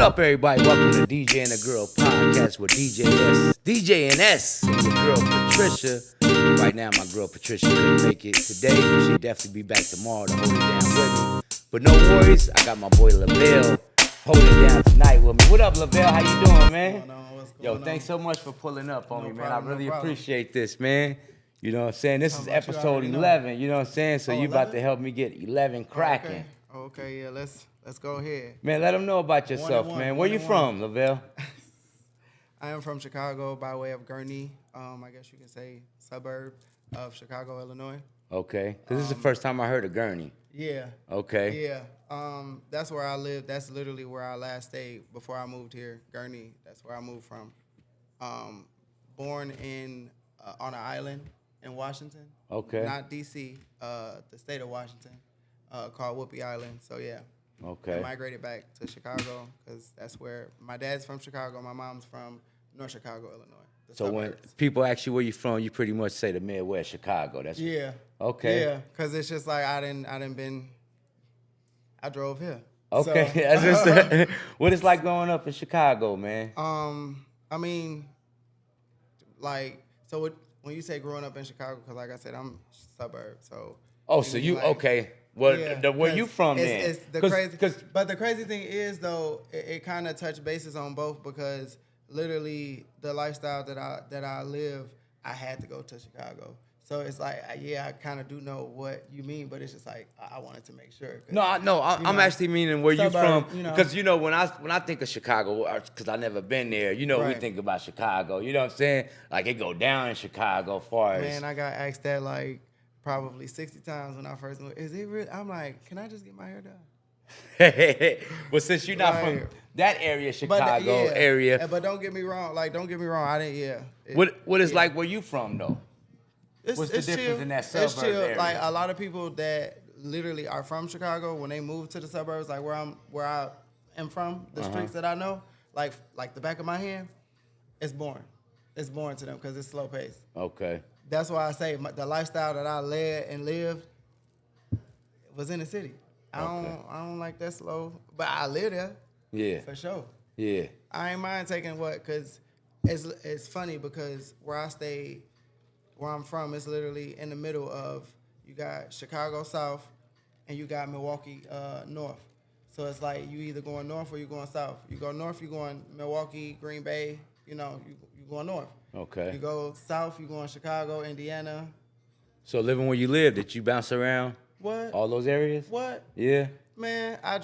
up, everybody? Welcome to DJ and the Girl podcast with DJ and S, and your girl Patricia. Right now, my girl Patricia couldn't make it today. She'll definitely be back tomorrow to hold it down with me. But no worries, I got my boy Lavelle holding it down tonight with me. What up, Lavelle? How you doing, man? What's going Yo, on? thanks so much for pulling up on me, man. problem, I really no problem. appreciate this, man. You know what I'm saying? This is How about you episode already know? 11, you know what I'm saying? So Oh, you about 11? to help me get 11 cracking. Okay, yeah, let's go ahead. Man, let them know about yourself, One, man. one, Where you one. from, Lavelle? I am from Chicago by way of Gurnee. I guess you can say suburb of Chicago, Illinois. Okay. Because this is the first time I heard of Gurnee. Yeah. Okay. Yeah. That's where I live. That's literally where I last stayed before I moved here, Gurnee. That's where I moved from. Born in on an island in Washington. Okay. Not D.C., the state of Washington, called Whoopi Island. So, yeah. Okay. I migrated back to Chicago because that's where my dad's from Chicago. My mom's from North Chicago, Illinois. So when people ask you where you from, you pretty much say the Midwest, Chicago. That's Yeah. Okay. Yeah, because it's just like I drove here. Okay. So, That's just what it's like growing up in Chicago, man. I mean, like, so when you say growing up in Chicago, because like I said, I'm suburb, so. Oh, so you like, okay? Well, yeah, where you from then? It's the crazy. But the crazy thing is, though, it kind of touched bases on both because literally the lifestyle that I live, I had to go to Chicago. So it's like, yeah, I kind of do know what you mean, but it's just like I wanted to make sure. I'm actually meaning where suburb, you from, because when I think of Chicago, because I never been there, we Right. think about Chicago. You know what I'm saying? Like it go down in Chicago, as far as Man, I got asked that like probably 60 times when I first moved. Is it real? I'm like, can I just get my hair done? But since you're not from Right. that area, Chicago area, But don't get me wrong. Like, don't get me wrong. I didn't. Yeah. what is like where you from though? What's the difference chill. in that It's suburb chill. area? Like a lot of people that literally are from Chicago, when they move to the suburbs, like where I am from, the streets that I know, like the back of my hand, it's boring. It's boring to them because it's slow paced. Okay. That's why I say the lifestyle that I led and lived was in the city. I don't like that slow, but I live there. Yeah. For sure. Yeah. I ain't mind taking because it's funny because where I stay, where I'm from, is literally in the middle of, you got Chicago South and you got Milwaukee North. So it's like you either going north or you going south. You go north, you going Milwaukee, Green Bay, you going north. Okay. You go south, you going Chicago, Indiana. So living where you live, did you bounce around What? all those areas? What? Yeah. Man, I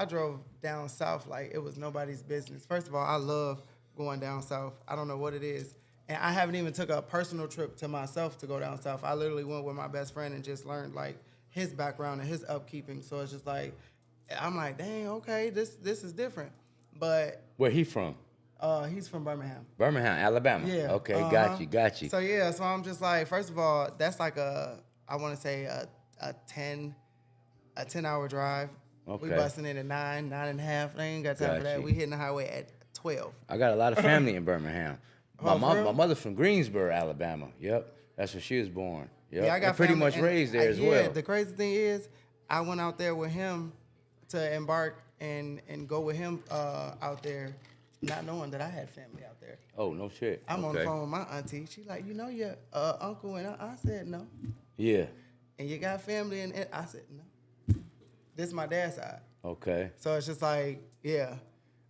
drove down south like it was nobody's business. First of all, I love going down south. I don't know what it is. And I haven't even took a personal trip to myself to go down south. I literally went with my best friend and just learned like his background and his upkeeping. So it's just like, I'm like, dang, okay, this is different. But Where he from? he's from Birmingham. Birmingham, Alabama. Yeah. Okay, uh-huh. got you. So yeah, so I'm just like, first of all, that's like I want to say a 10-hour drive. Okay. We busting in at 9:30. I ain't got time for that. you. We hitting the highway at 12. I got a lot of family in Birmingham. My Oh, for real? my mother from Greensboro, Alabama. Yep, that's where she was born. Yep. Yeah, I got And pretty family- much and raised there as yeah, well. The crazy thing is, I went out there with him to embark and go with him out there, not knowing that I had family out there. Oh, no shit. I'm on Okay. the phone with my auntie. She like, your uncle, and I said no. Yeah. And you got family, and I said no. This is my dad's side. Okay. So it's just like, yeah,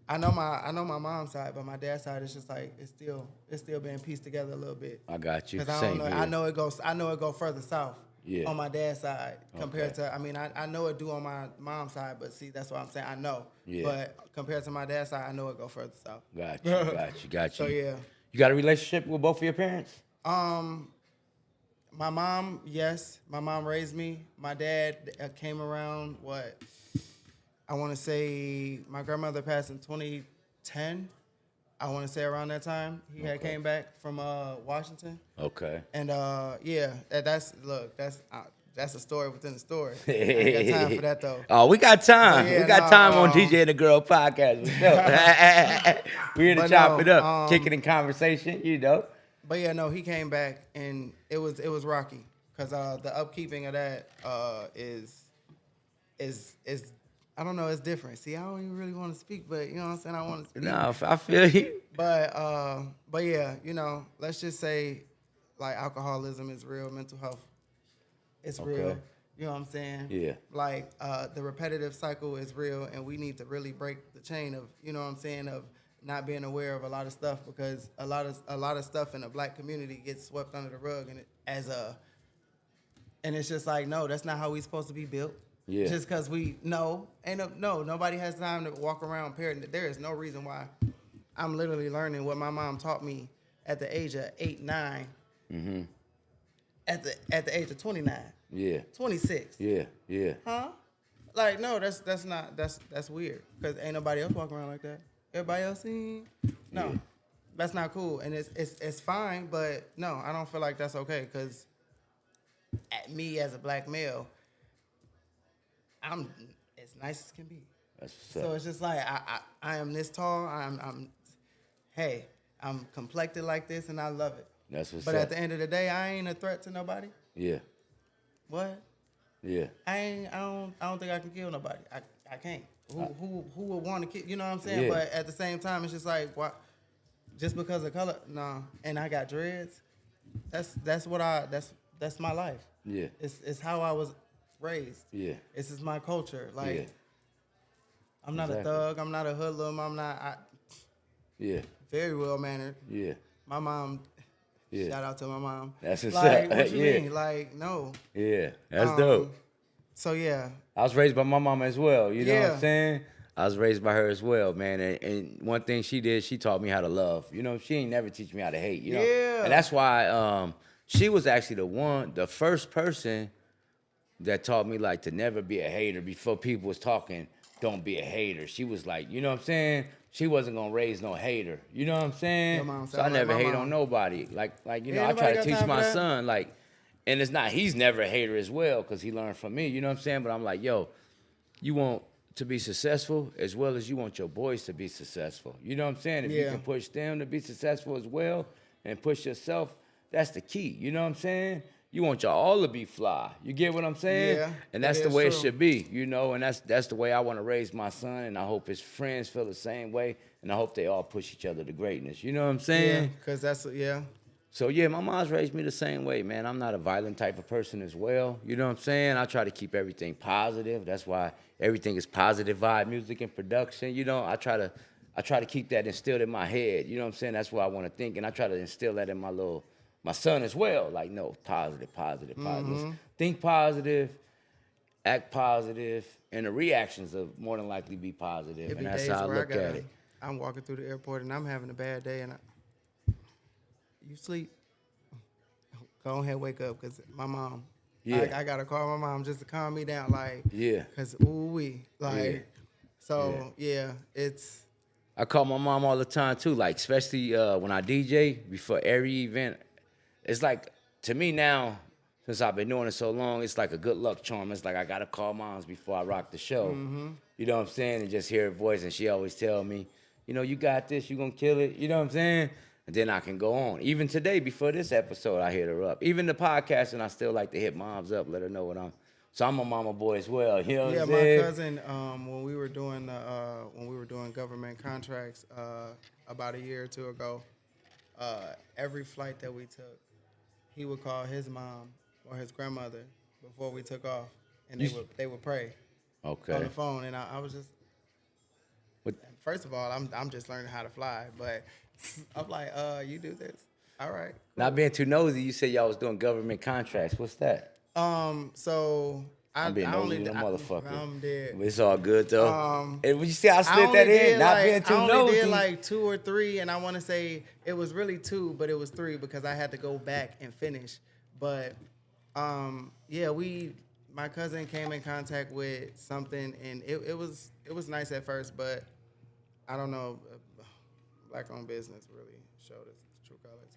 I know my mom's side, but my dad's side is just like it's still being pieced together a little bit. I got you. Because I Same don't know, here. I know it go further south. Yeah. On my dad's side compared Okay. to, I know it do on my mom's side, but see, that's what I'm saying. I know. Yeah. But compared to my dad's side, I know it go further south. Got you. So yeah. You got a relationship with both of your parents? My mom, yes. My mom raised me. My dad came around, I want to say my grandmother passed in 2010. I want to say around that time. He had came back from Washington. Okay. And yeah, that's a story within the story. I ain't got time for that though. Oh, we got time. But yeah, we got no, time on DJ and the Girl podcast. We here to But chop no, it up, kick it in conversation, But yeah, no, he came back and it was rocky because the upkeeping of that is I don't know. It's different. See, I don't even really want to speak, but you know what I'm saying. I want to speak. No, I feel you. But yeah, you know, let's just say, like alcoholism is real, mental health, it's real. You know what I'm saying? Yeah. Like the repetitive cycle is real, and we need to really break the chain of, you know what I'm saying, of not being aware of a lot of stuff, because a lot of stuff in the black community gets swept under the rug, and and it's just like, no, that's not how we supposed to be built. Yeah. Just because nobody has time to walk around parent. There is no reason why. I'm literally learning what my mom taught me at the age of 8, 9. Mm-hmm. At the age of 29. Yeah. 26. Yeah. Huh? Like, no, that's weird, because ain't nobody else walking around like that. Everybody else seen? No. Yeah. That's not cool, and it's fine, but no, I don't feel like that's okay, because me as a black male, I'm as nice as can be. That's So it's just like I am this tall. I'm complected like this, and I love it. That's what's But up. at the end of the day, I ain't a threat to nobody. Yeah. What? Yeah. I don't think I can kill nobody. I can't. Who would want to kill? You know what I'm saying? Yeah. But at the same time, it's just like, what? Just because of color? No. And I got dreads. That's my life. Yeah. It's how I was raised. Yeah. This is my culture. Like, Yeah. I'm not a thug. I'm not a hoodlum. Yeah. Very well mannered. Yeah. My mom. Yeah. Shout out to my mom. That's what's like, up. What you Yeah. mean? Like, no. Yeah. That's dope. So yeah. I was raised by my mama as well. You know what Yeah. I'm saying? I was raised by her as well, man. And one thing she did, she taught me how to love. You know, she ain't never teach me how to hate. You know? Yeah. And that's why she was actually the first person that taught me, like, to never be a hater. Before people was talking, don't be a hater. She was like, you know what I'm saying? She wasn't gonna raise no hater. You know what I'm saying? Your mom So I sound like never my hate mom. on nobody. Like you know, Ain't I try nobody to got teach time my for that. son, like, and it's not, he's never a hater as well, because he learned from me. You know what I'm saying? But I'm like, yo, you want to be successful as well as you want your boys to be successful. You know what I'm saying? If you Yeah. can push them to be successful as well and push yourself, that's the key. You know what I'm saying? You want y'all all to be fly. You get what I'm saying? Yeah, And that's that the is way it true. should be, you know, and that's the way I want to raise my son, and I hope his friends feel the same way, and I hope they all push each other to greatness. You know what I'm saying? Yeah. Because yeah. So, yeah, my mom's raised me the same way, man. I'm not a violent type of person as well. You know what I'm saying? I try to keep everything positive. That's why everything is positive vibe music and production. You know, I try to keep that instilled in my head. You know what I'm saying? That's what I want to think. And I try to instill that in my son as well. Like, no, positive. Mm-hmm. Think positive, act positive, and the reactions will more than likely be positive. It be And that's days how I where look at it. I'm walking through the airport and I'm having a bad day, and you sleep. Go ahead, wake up, because my mom. Yeah. I gotta call my mom just to calm me down, like. Yeah. Cause ooh-wee, like. Yeah. So yeah, it's. I call my mom all the time too, like especially when I DJ before every event. It's like, to me now, since I've been doing it so long, it's like a good luck charm. It's like I gotta call moms before I rock the show. Mm-hmm. You know what I'm saying? And just hear her voice, and she always tell me, you know, you got this, you gonna kill it. You know what I'm saying? And then I can go on. Even today, before this episode, I hit her up. Even the podcast, and I still like to hit moms up, let her know what I'm. So I'm a mama boy as well. You know what Yeah, I'm my saying? cousin, when we were doing government contracts about a year or two ago, every flight that we took, he would call his mom or his grandmother before we took off, and they would pray on Okay. the phone, and I was just. What- First of all, I'm just learning how to fly, but I'm like, you do this, all right. Not being too nosy, you said y'all was doing government contracts. What's that? So I'm being I nosy only than a motherfucker. I'm dead. It's all good though. And when you see I I slid only that in, did not like, being too I only nosy. did like 2 or 3, and I want to say it was really 2, but it was 3 because I had to go back and finish. But yeah, my cousin came in contact with something, and it was nice at first, but I don't know, black-owned business really showed its true colors.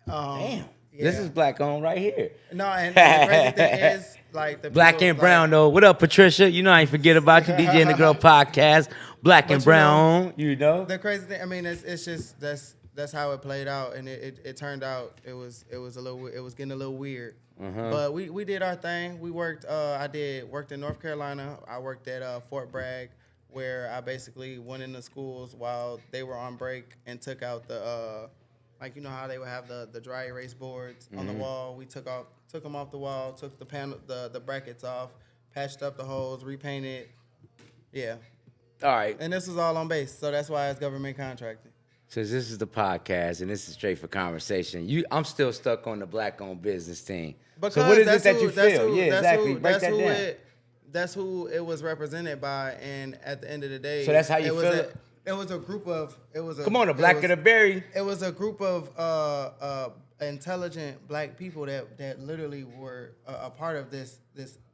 Damn. Yeah. This is black on right here. No, and the crazy thing is, like, the Black people, and brown though. What up, Patricia? You know I ain't forget about you. DJ and the Girl podcast. Black and But you know, brown. You know. The crazy thing, I mean, it's just that's that's how it played out, and it turned out it was getting a little weird. But we did our thing. We worked. I worked in North Carolina. I worked at Fort Bragg, where I basically went into schools while they were on break and took out the like, you know how they would have the dry erase boards on the wall. We took them off the wall, took the brackets off, patched up the holes, repainted. Yeah. All right. And this was all on base, so that's why it's government contracted. Since this is the podcast and this is straight for conversation, I'm still stuck on the black-owned business thing. Because so what is it that you feel? Yeah, exactly. Break that down. That's who it was represented by, and at the end of the day, so that's how you feel it? It was a group of. Come on, the black of the berry. It was a group of intelligent black people that literally were a part of this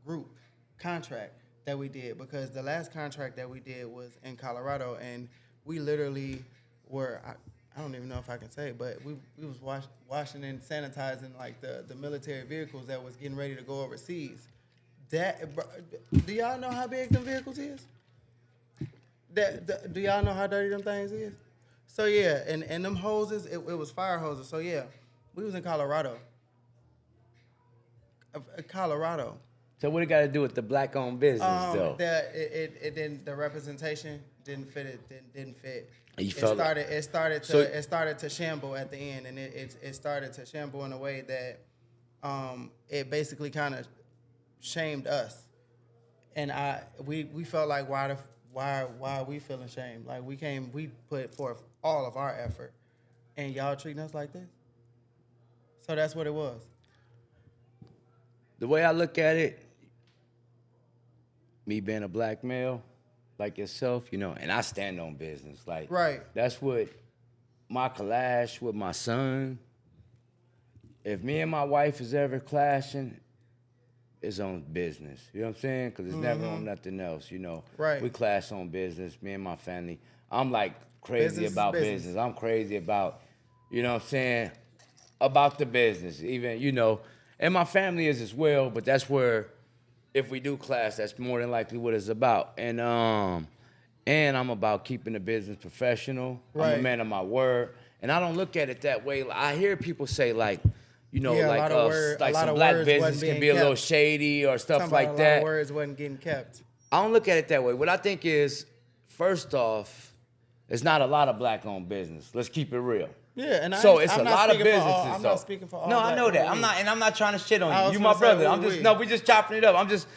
group contract that we did, because the last contract that we did was in Colorado, and we literally were. I don't even know if I can say it, but we was washing and sanitizing like the military vehicles that was getting ready to go overseas. Do y'all know how big them vehicles is? Do y'all know how dirty them things is? So yeah, and them hoses, it was fire hoses. So yeah, we was in Colorado. Colorado. So what it got to do with the black-owned business, though? It didn't. The representation didn't fit. It didn't fit. You It started to shamble at the end, and it started to shamble in a way that it basically kind of shamed us, and we felt like why are we feeling shamed? Like we put forth all of our effort, and y'all treating us like this. So that's what it was. The way I look at it, me being a black male like yourself, and I stand on business. Like, right. That's what my clash with my son. If me and my wife is ever clashing, it's on business. You know what I'm saying? Because it's never on nothing else, Right. We clash on business, me and my family. I'm like crazy about business. I'm crazy about, you know what I'm saying, about the business. Even, and my family is as well, but that's where, if we do clash, that's more than likely what it's about. And I'm about keeping the business professional. Right. I'm a man of my word. And I don't look at it that way. I hear people say like, some black business can be a little shady or stuff like that. A lot of words wasn't getting kept. I don't look at it that way. What I think is, first off, there's not a lot of black-owned business. Let's keep it real. Yeah, and so it's a lot of businesses. I'm not speaking for all. No, I know that. I'm not trying to shit on you. You my brother. We just chopping it up. I'm just.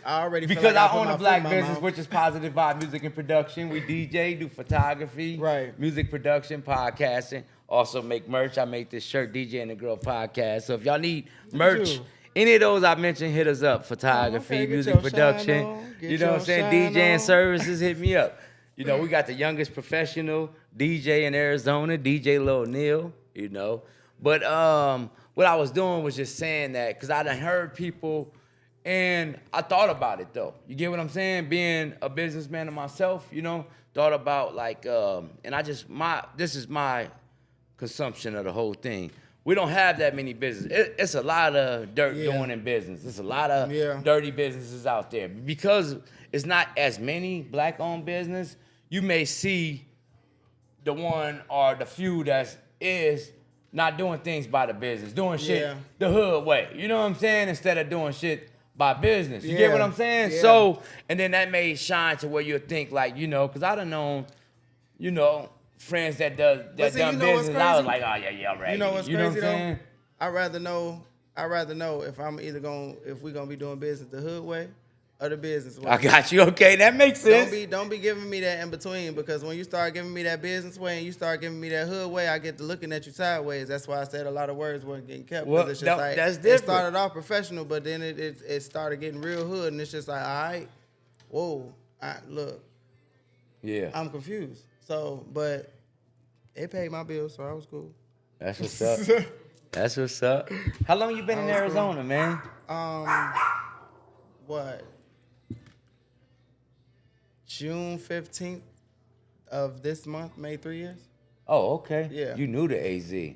I already because feel like I own a black business, which is Positive Vibe Music and Production. We DJ, do photography, right? Music production, podcasting. Also make merch. I make this shirt, DJ and the Girl podcast. So if y'all need merch, any of those I mentioned, hit us up. Photography, music production. You know what I'm saying? DJing services, hit me up. We got the youngest professional DJ in Arizona, DJ Lil Neil, But what I was doing was just saying that because I done heard people, and I thought about it, though. You get what I'm saying? Being a businessman of myself, thought about, like, and this is my consumption of the whole thing. We don't have that many businesses. It's a lot of dirt doing in business. There's a lot of dirty businesses out there. Because it's not as many black-owned business, you may see the one or the few that is not doing things by the business, doing shit the hood way. You know what I'm saying? Instead of doing shit by business. You get what I'm saying? Yeah. So, and then that may shine to where you think like, because I done known, friends that done business. I was like, oh yeah, right. You know what's crazy what I'm saying? I'd rather know if we're gonna be doing business the hood way or the business way. I got you. Okay, that makes sense. Don't be giving me that in between, because when you start giving me that business way and you start giving me that hood way, I get to looking at you sideways. That's why I said a lot of words weren't getting kept. Well, it's just like, that's different. It started off professional, but then it started getting real hood, and it's just like, all right, whoa, look, yeah, I'm confused. So, but it paid my bills, so I was cool. That's what's up. That's what's up. How long you been in Arizona, cool. Man? What? June 15th of this month made 3 years. Oh, okay. Yeah. You new to AZ. Yeah.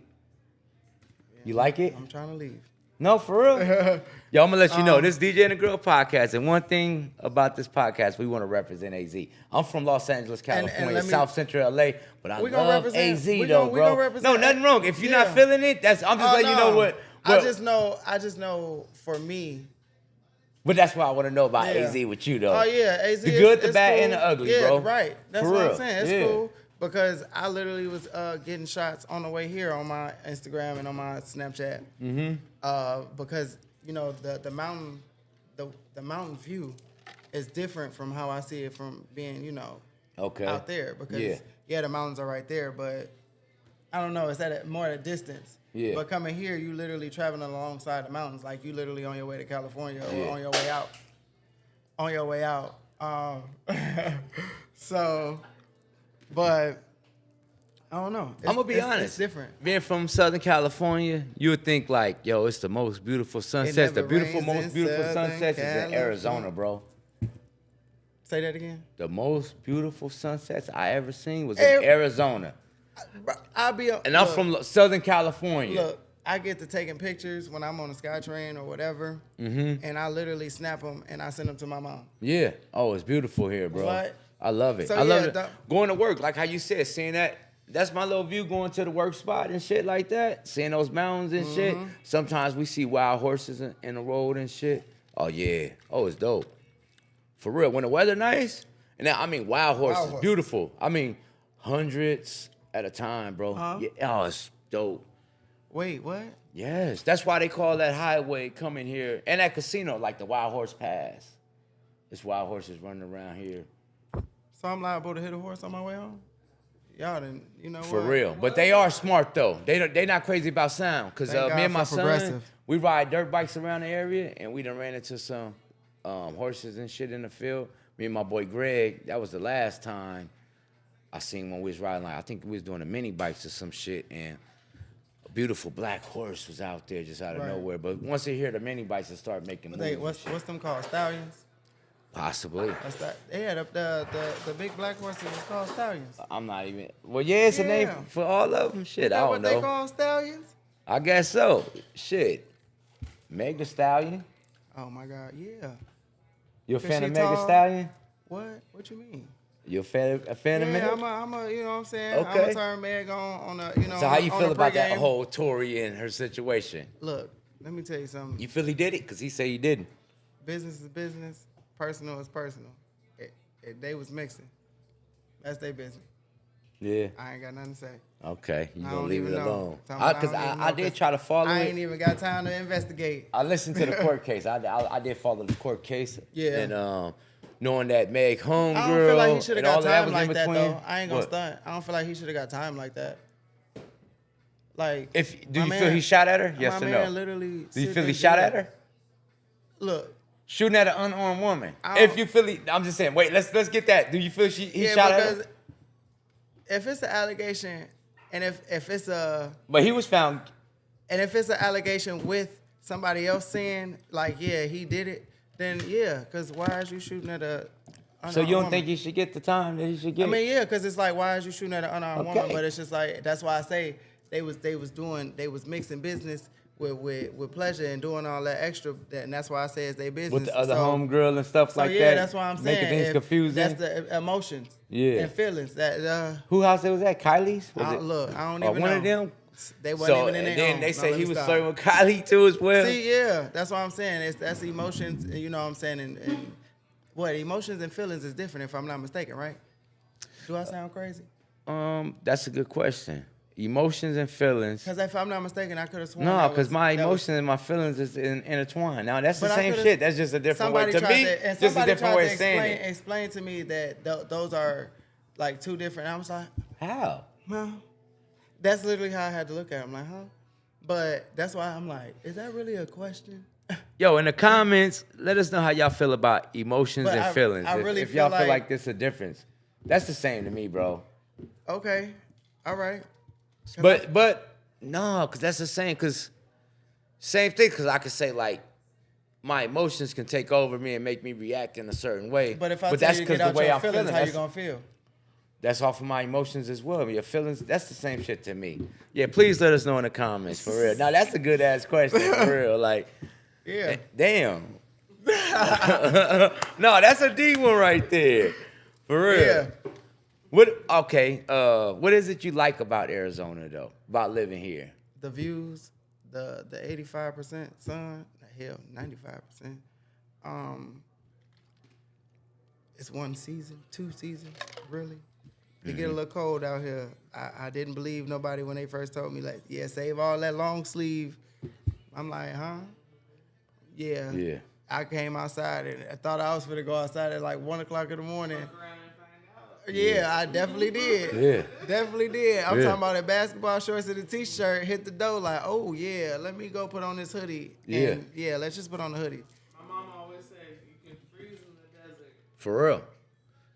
You like it? I'm trying to leave. No, for real. Yo, I'm gonna let you know this DJ and the Girl podcast, and one thing about this podcast, we want to represent AZ. I'm from Los Angeles, California, South Central LA, but I love AZ though, bro. No, nothing wrong. If you're not feeling it, I'm just letting you know what. I just know for me. But that's why I want to know about AZ with you though. Oh yeah, AZ. The good, the bad, cool. and the ugly, yeah, bro. Right. That's for what real. I'm saying. It's cool because I literally was getting shots on the way here on my Instagram and on my Snapchat. Because you know the mountain, the mountain view is different from how I see it from being out there. Because the mountains are right there, but I don't know. It's more at a distance. Yeah. But coming here, you literally traveling alongside the mountains, like you literally on your way to California or on your way out. On your way out. So, but I don't know. I'm gonna be honest. It's different. Being from Southern California, you would think like, yo, it's the most beautiful sunsets. The most beautiful sunsets is in Arizona, bro. Say that again. The most beautiful sunsets I ever seen was in Arizona. I'm from Southern California. Look, I get to taking pictures when I'm on a SkyTrain or whatever, and I literally snap them and I send them to my mom. Yeah. Oh, it's beautiful here, bro. What? I love it. So, I love it. Going to work, like how you said, seeing that. That's my little view going to the work spot and shit like that. Seeing those mountains and shit. Sometimes we see wild horses in the road and shit. Oh, yeah. Oh, it's dope. For real. When the weather nice, and I mean wild horses, beautiful. I mean hundreds at a time, bro. Yeah. Oh, it's dope. Wait, what? Yes. That's why they call that highway coming here. And that casino, like the Wild Horse Pass. It's wild horses running around here. So I'm liable to hit a horse on my way home? Y'all didn't, For real. But they are smart, though. They not crazy about sound. Because me and my son, we ride dirt bikes around the area, and we done ran into some horses and shit in the field. Me and my boy Greg, that was the last time I seen when we was riding. Like, I think we was doing the mini bikes or some shit, and a beautiful black horse was out there just out of nowhere. But once they hear the mini bikes, they start making moves. What's them called? Stallions? Possibly. That's that. Yeah, the big black horses is called stallions. I'm not even. Well, yeah, it's a name for all of them. Shit, I don't know. What they call stallions? I guess so. Shit, Meg the Stallion. Oh my God, yeah. You a fan of Meg the Stallion? What? What you mean? You a fan of Meg? Yeah, I'm a, you know what I'm saying? Okay. I'm gonna turn Meg on a, So how you feel about that whole Tory and her situation? Look, let me tell you something. You feel he did it? Because he said he didn't. Business is business. Personal is personal. They was mixing. That's their business. Yeah. I ain't got nothing to say. Okay, you gonna leave it alone? Because I did try to follow it. I ain't even got time to investigate. I listened to the court case. I did follow the court case. Yeah. And knowing that Meg homegirl. I don't feel like he should have got time like that between, though. I ain't gonna stunt. I don't feel like he should have got time like that. Like, do you feel he shot at her? Yes or no? Literally. Do you feel he shot at her? Look. Shooting at an unarmed woman. If you feel I'm just saying. Wait, let's get that. Do you feel he shot at her? If it's an allegation, and if it's a. But he was found. And if it's an allegation with somebody else saying like, yeah, he did it, then yeah, because why is you shooting at a. So you don't think he should get the time that he should get? I mean, yeah, because it's like, why is you shooting at an unarmed woman? But it's just like, that's why I say they was mixing business with pleasure and doing all that extra, and that's why I say it's their business. With the other homegirl and stuff like that. Yeah, that's why I'm saying. Making things confusing. That's the emotions and feelings. Who house it was at? Kylie's? Look, I don't even know. One of them? They wasn't even in their then own. they say he was flirting with Kylie too as well. See, yeah, that's what I'm saying. That's emotions, you know what I'm saying? And what, emotions and feelings is different if I'm not mistaken, right? Do I sound crazy? That's a good question. Emotions and feelings. Because if I'm not mistaken, I could have sworn. No, because my emotions and my feelings is intertwined. Now that's the same shit. That's just a different way to me. Just a different way of saying it. Explain to me that those are like two different. I was like, how? Well, that's literally how I had to look at it. I'm like, huh? But that's why I'm like, is that really a question? Yo, in the comments, let us know how y'all feel about emotions and feelings. If y'all feel like there's a difference, that's the same to me, bro. Okay, all right. But no, because that's the same. Because same thing. Because I could say like my emotions can take over me and make me react in a certain way. But if I tell you to get out your feelings, how you gonna feel? That's off of my emotions as well. Your feelings, that's the same shit to me. Yeah, please let us know in the comments, for real. Now, that's a good-ass question, for real. Like, Yeah. damn. No, that's a D one right there. For real. Yeah. What is it you like about Arizona, though, about living here? The views, the 85% sun, hell, 95%. It's one season, 2 seasons, really. It get a little cold out here. I didn't believe nobody when they first told me, like, yeah, save all that long sleeve. I'm like, huh? Yeah. Yeah. I came outside and I thought I was gonna go outside at like 1 o'clock in the morning. Yeah, I definitely did. Yeah. Definitely did. I'm Yeah. talking about the basketball shorts and the t-shirt, hit the door like, oh yeah, let me go put on this hoodie. Yeah. And yeah, let's just put on the hoodie. My mom always said you can freeze in the desert. For real.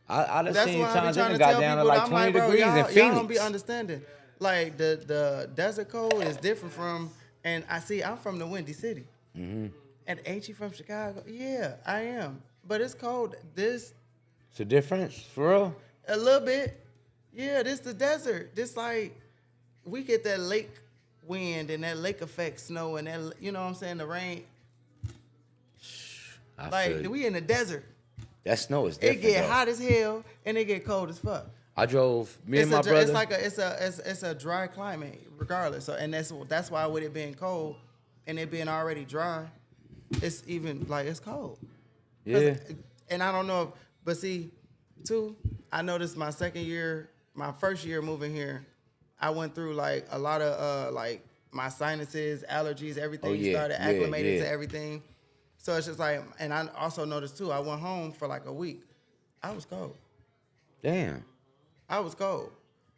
I done That's seen why I be times it trying done to got tell down to people, like I'm 20 like, bro, degrees in y'all Phoenix. don't be understanding. Like the desert cold is different from, and I'm from the Windy City. Mm-hmm. And ain't you from Chicago? Yeah, I am. But it's cold. This It's a difference, for real? a little bit. Yeah, this the desert. This like we get that lake wind and that lake effect snow and that, you know what I'm saying, the rain. I feel Like you. we in the desert. That snow is It different, get though. hot as hell and it get cold as fuck. I drove, me It's and my a, brother. it's like it's a dry climate regardless. So and that's why with it being cold and it being already dry, it's even like it's cold. 'Cause- Yeah. And I don't know if, but see, too, I noticed my first year moving here, I went through like a lot of like my sinuses, allergies, everything Oh, yeah, started yeah, acclimating yeah. to everything. So it's just like, and I also noticed too, I went home for like a week. I was cold. Damn. I was cold.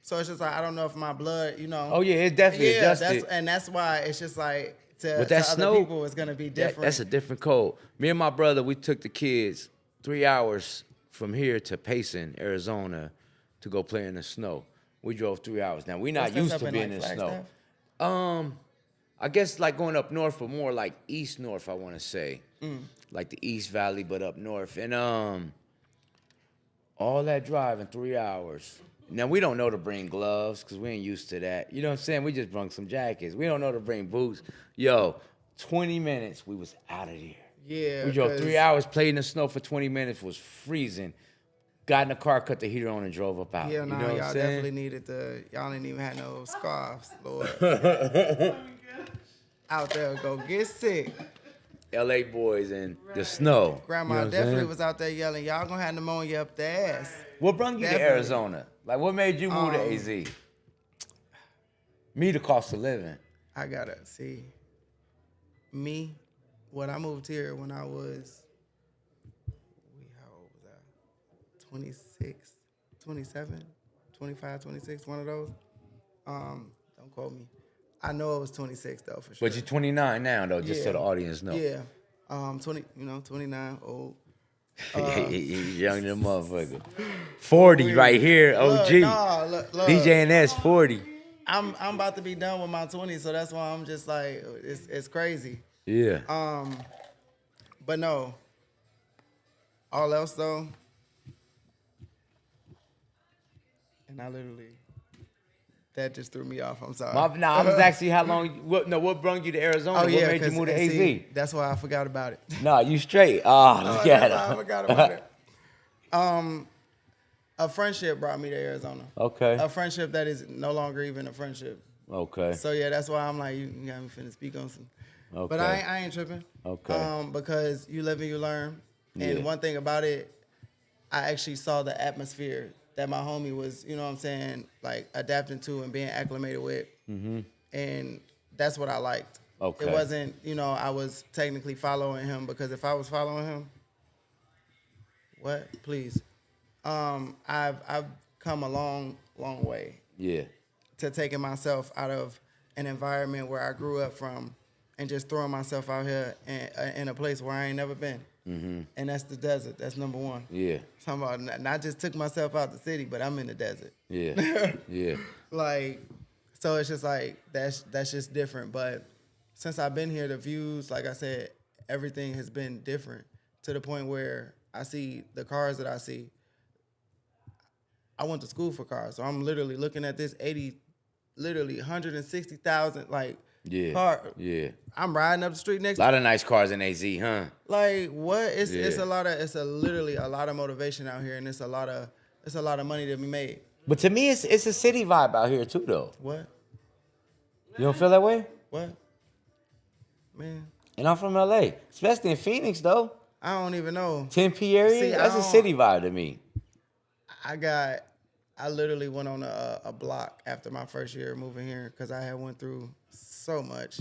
So it's just like, I don't know if my blood, you know. Oh, yeah, it's definitely adjusted. That's why it's just like, to With that other snow, people, it's going to be different. That's a different cold. Me and my brother, we took the kids 3 hours from here to Payson, Arizona, to go play in the snow. We drove 3 hours. Now, we're not What's that used up to in, being like, in the snow. Flagstaff? I guess like going up north, but more like east north, I want to say. Like the East Valley, but up north. And all that driving 3 hours. Now, we don't know to bring gloves because we ain't used to that. You know what I'm saying? We just brung some jackets. We don't know to bring boots. Yo, 20 minutes, we was out of here. Yeah. We drove 'cause- 3 hours, played in the snow for 20 minutes, was freezing. Got in the car, cut the heater on, and drove up out. Yeah, you no, know what y'all I'm definitely saying? needed y'all didn't even have no scarves, Lord. Out there, go get sick. LA boys in the snow. Grandma You know what I'm definitely saying? was out there yelling, y'all gonna have pneumonia up the ass. What brung you to Definitely. Arizona? Like, what made you move to AZ? Me, the cost of living. I gotta see. Me, when I moved here when I was, how old was I? 26, 27, 25, 26, one of those. Don't quote me. I know it was 26 though, for sure. But you're 29 now, though, just so the audience know. Yeah. 29, old. He's young than a motherfucker. 40 right here, OG. Look. DJNS 40. I'm about to be done with my 20s, so that's why I'm just like, it's crazy. Yeah. But no. All else though. And I literally, that just threw me off. I'm sorry. I was asking you how long, what brung you to Arizona? What made you move to AZ? see, that's why I forgot about it. Nah, you straight. Oh, look at That's why I him. forgot about it. A friendship brought me to Arizona. Okay. A friendship that is no longer even a friendship. Okay. So yeah, that's why I'm like, you got me finna speak on some. Okay. But I ain't tripping. Okay. Because you live and you learn. And Yeah. one thing about it, I actually saw the atmosphere that my homie was, you know what I'm saying, like adapting to and being acclimated with. Mm-hmm. And that's what I liked. Okay. It wasn't, I was technically following him, because if I was following him, what? Please. I've come a long, long way Yeah. to taking myself out of an environment where I grew up from and just throwing myself out here in a place where I ain't never been. Mm-hmm. And that's the desert. That's number one. Yeah. Talking about not just took myself out the city, but I'm in the desert. Yeah. Yeah. Like, so it's just like, that's just different. But since I've been here, the views, like I said, everything has been different to the point where I see the cars that I see. I went to school for cars, so I'm literally looking at this 80, literally 160,000 like car. Yeah. I'm riding up the street next A lot of nice cars in AZ, huh? like what? It's Yeah. a lot of literally a lot of motivation out here, and it's a lot of money to be made. But to me, it's a city vibe out here too, though. What? You don't feel that way? What? Man, And I'm from LA, especially in Phoenix, though. I don't even know. Tempe area, See, that's a city vibe to me. I literally went on a block after my first year moving here because I had went through so much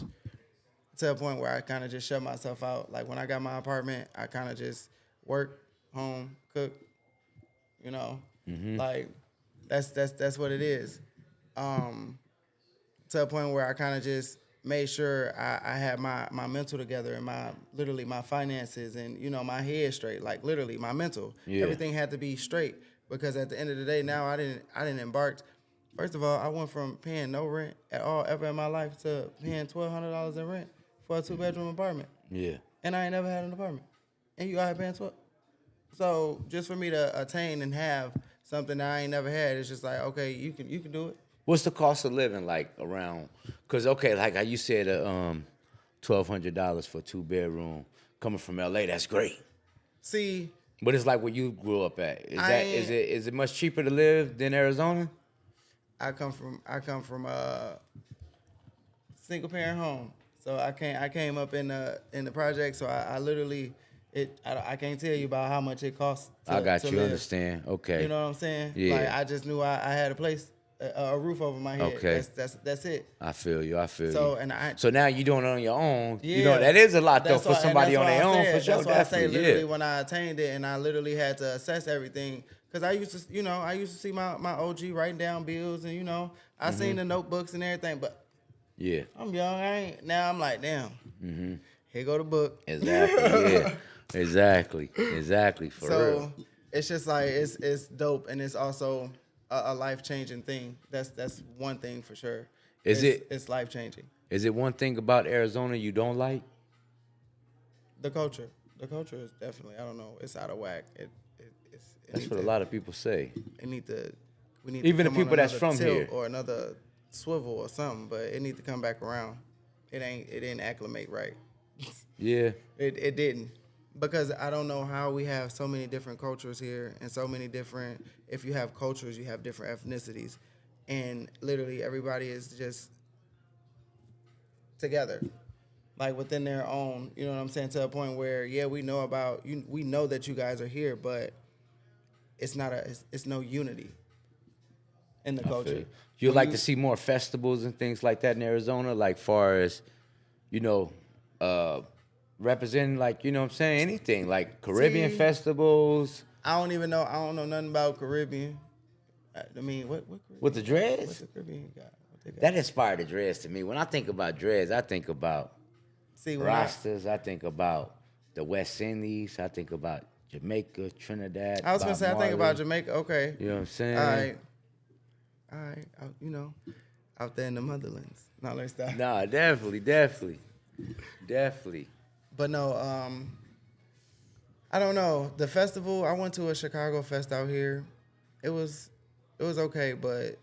to a point where I kind of just shut myself out. Like when I got my apartment, I kind of just work, home, cook, you know, like that's what it is. To a point where I kind of just made sure I had my mental together and my finances and, you know, my head straight, like literally my mental. Yeah. Everything had to be straight because at the end of the day, now I didn't embark. First of all, I went from paying no rent at all ever in my life to paying $1,200 in rent for a 2-bedroom apartment. Yeah. And I ain't never had an apartment. And you out here paying 12. So just for me to attain and have something that I ain't never had, it's just like, okay, you can do it. What's the cost of living like around? Because, okay, like how you said, $1,200 for a 2-bedroom. Coming from LA, that's great. See, But it's like where you grew up at. Is it much cheaper to live than Arizona? I come from a single parent home. So I came up in the project, so I literally I can't tell you about how much it costs to, I got to you. live. Understand. Okay. You know what I'm saying? Yeah. Like I just knew I had a place, a roof over my head. Okay. That's it. I feel you. So and So now you doing it on your own. Yeah, You know that is a lot though that's for why- and somebody that's on why their I own said- for sure. That's why I say Definitely. literally Yeah. when I attained it and I literally had to assess everything because I used to see my OG writing down bills and I seen the notebooks and everything, but Yeah. I'm young. Now I'm like, damn. Here go the book. Exactly. Yeah. Exactly. For So real. it's just like it's dope and it's also a life changing thing. That's one thing for sure. It's life changing. Is it one thing about Arizona you don't like? The culture is definitely, I don't know, it's out of whack. That's what a lot of people say. We need Even the to come on people that's another from tilt here. or another swivel or something, but it needs to come back around. It didn't acclimate right. Yeah. It didn't. Because I don't know how we have so many different cultures here and so many different, if you have cultures, you have different ethnicities. And literally everybody is just together, like within their own, you know what I'm saying, to a point where, yeah, we know about you, we know that you guys are here, but it's no unity in the culture. You'd like to see more festivals and things like that in Arizona, like far as, representing, like, you know what I'm saying, anything, like Caribbean See, festivals. I don't know nothing about Caribbean. I mean, what Caribbean? With the dreads? What's the Caribbean got? What they got? That inspired the dreads to me. When I think about dreads, I think about See, when Rastas. I think about the West Indies. I think about Jamaica, Trinidad. I was gonna Bob say, I think about Marley. Jamaica. Okay. You know what I'm saying? All right. Out there in the motherlands. No, let's stop. Nah, definitely. But no, I don't know. The festival, I went to a Chicago fest out here. It was okay, but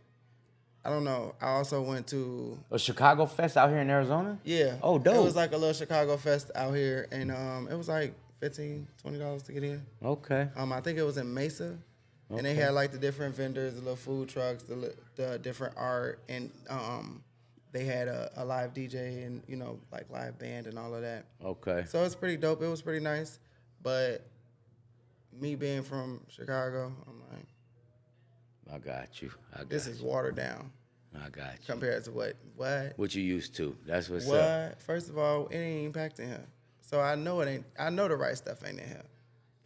I don't know. I also went to A Chicago Fest out here in Arizona? yeah. Oh, dope. It was like a little Chicago fest out here, and it was like $15, $20 to get in. Okay. I think it was in Mesa, and they had like the different vendors, the little food trucks, the different art, and they had a live DJ and like live band and all of that. Okay. So it's pretty dope. It was pretty nice, but me being from Chicago, I'm like, I got you. this is watered down I got you. compared to what What you used to. That's what's what. up. First of all, it ain't even packed in here, so I know it ain't. I know the right stuff ain't in here.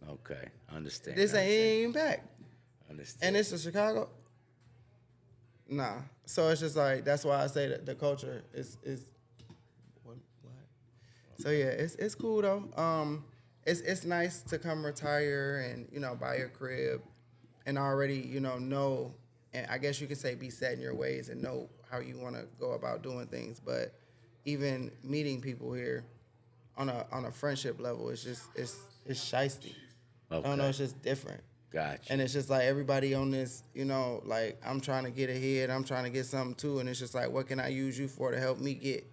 Okay. Understand. This ain't even packed. Understand. And it's in Chicago? Nah. So it's just like, that's why I say that the culture is what? So yeah, it's cool though. It's nice to come retire and buy your crib and already know, and I guess you could say be set in your ways and know how you want to go about doing things. But even meeting people here on a friendship level, it's shiesty. I don't know, it's just different. Gotcha. And it's just like everybody on this, like I'm trying to get ahead. I'm trying to get something too. And it's just like, what can I use you for to help me get?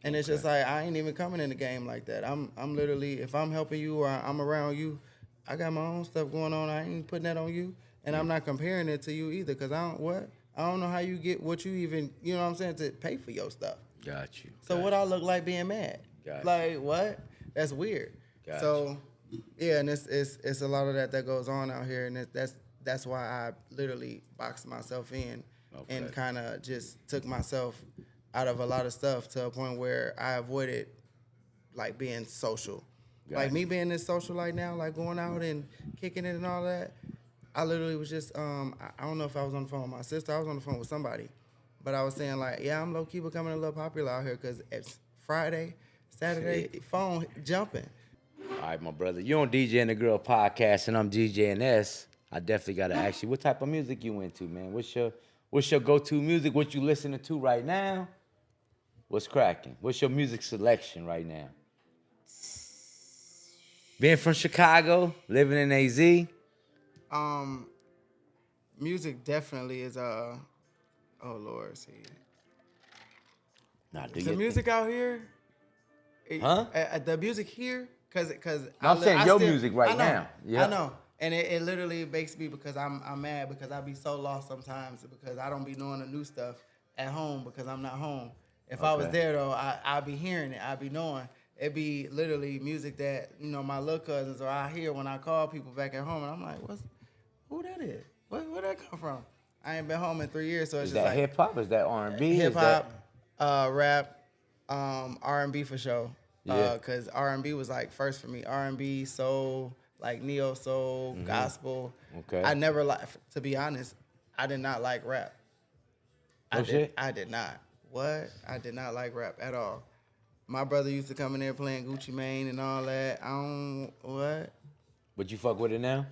And it's just like, I ain't even coming in the game like that. I'm literally, if I'm helping you or I'm around you, I got my own stuff going on. I ain't putting that on you. And I'm not comparing it to you either. Because I don't know how you get what you even, you know what I'm saying, to pay for your stuff. Got you. So what I look like being mad? Got you. Like, what? That's weird. Got So, yeah, and it's a lot of that goes on out here. And that's why I literally boxed myself in and kind of just took myself out of a lot of stuff to a point where I avoided, like, being social. Like, me being this social like now, like going out and kicking it and all that, I literally was just, I don't know if I was on the phone with my sister. I was on the phone with somebody. But I was saying, like, yeah, I'm low-key becoming a little popular out here because it's Friday, Saturday, phone jumping. All right, my brother. You on DJ and the Girl podcast, and I'm DJ NS. I definitely got to ask you, what type of music you into, man? What's your go-to music? What you listening to right now? What's cracking? What's your music selection right now? Being from Chicago, living in AZ. Music definitely is oh Lord, see. Nah, do The your music thing. out here, Huh? the music here, cause No, I'm saying your music right I know, now. Yeah. I know, and it literally makes me because I'm mad because I be so lost sometimes because I don't be knowing the new stuff at home because I'm not home. If I was there though, I'd be hearing it. I'd be knowing. It'd be literally music that my little cousins or I hear when I call people back at home, and I'm like, who that is? Where that come from? I ain't been home in 3 years, so it's Is just that like hip hop? Is that R&B? hip hop, rap, R&B for sure. Yeah. Cause R&B was like first for me. R&B, soul, like neo soul, gospel. Okay. I never to be honest, I did not like rap. I did not. What? I did not like rap at all. My brother used to come in there playing Gucci Mane and all that. What? But you fuck with it now?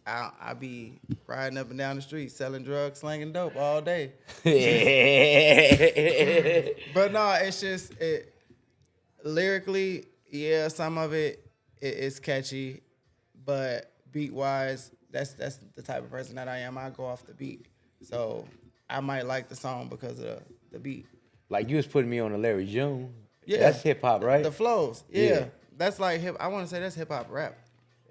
I be riding up and down the street selling drugs, slanging dope all day. But no, it's just lyrically, yeah, some of it is catchy, but beat wise, that's the type of person that I am. I go off the beat, so I might like the song because of the beat. Like you was putting me on a Larry June. Yeah, That's hip hop, right? The flows, Yeah. yeah. That's like hip. I want to say that's hip hop rap.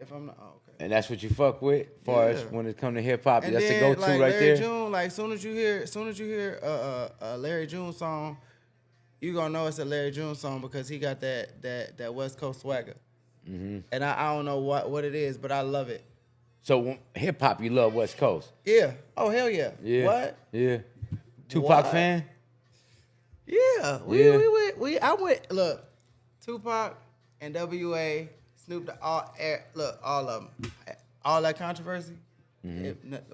If I'm not, okay. And that's what you fuck with, as far as when it come to hip hop. And That's then, the go-to like, right Larry there. June, like soon as you hear a Larry June song, you gonna know it's a Larry June song because he got that West Coast swagger. Mm-hmm. And I don't know what it is, but I love it. So hip hop, you love West Coast. Yeah. Oh hell yeah. Yeah. What? Yeah. Tupac What? fan. Yeah. I went. Look, Tupac, NWA, Snoop Dogg, all of them, all that controversy.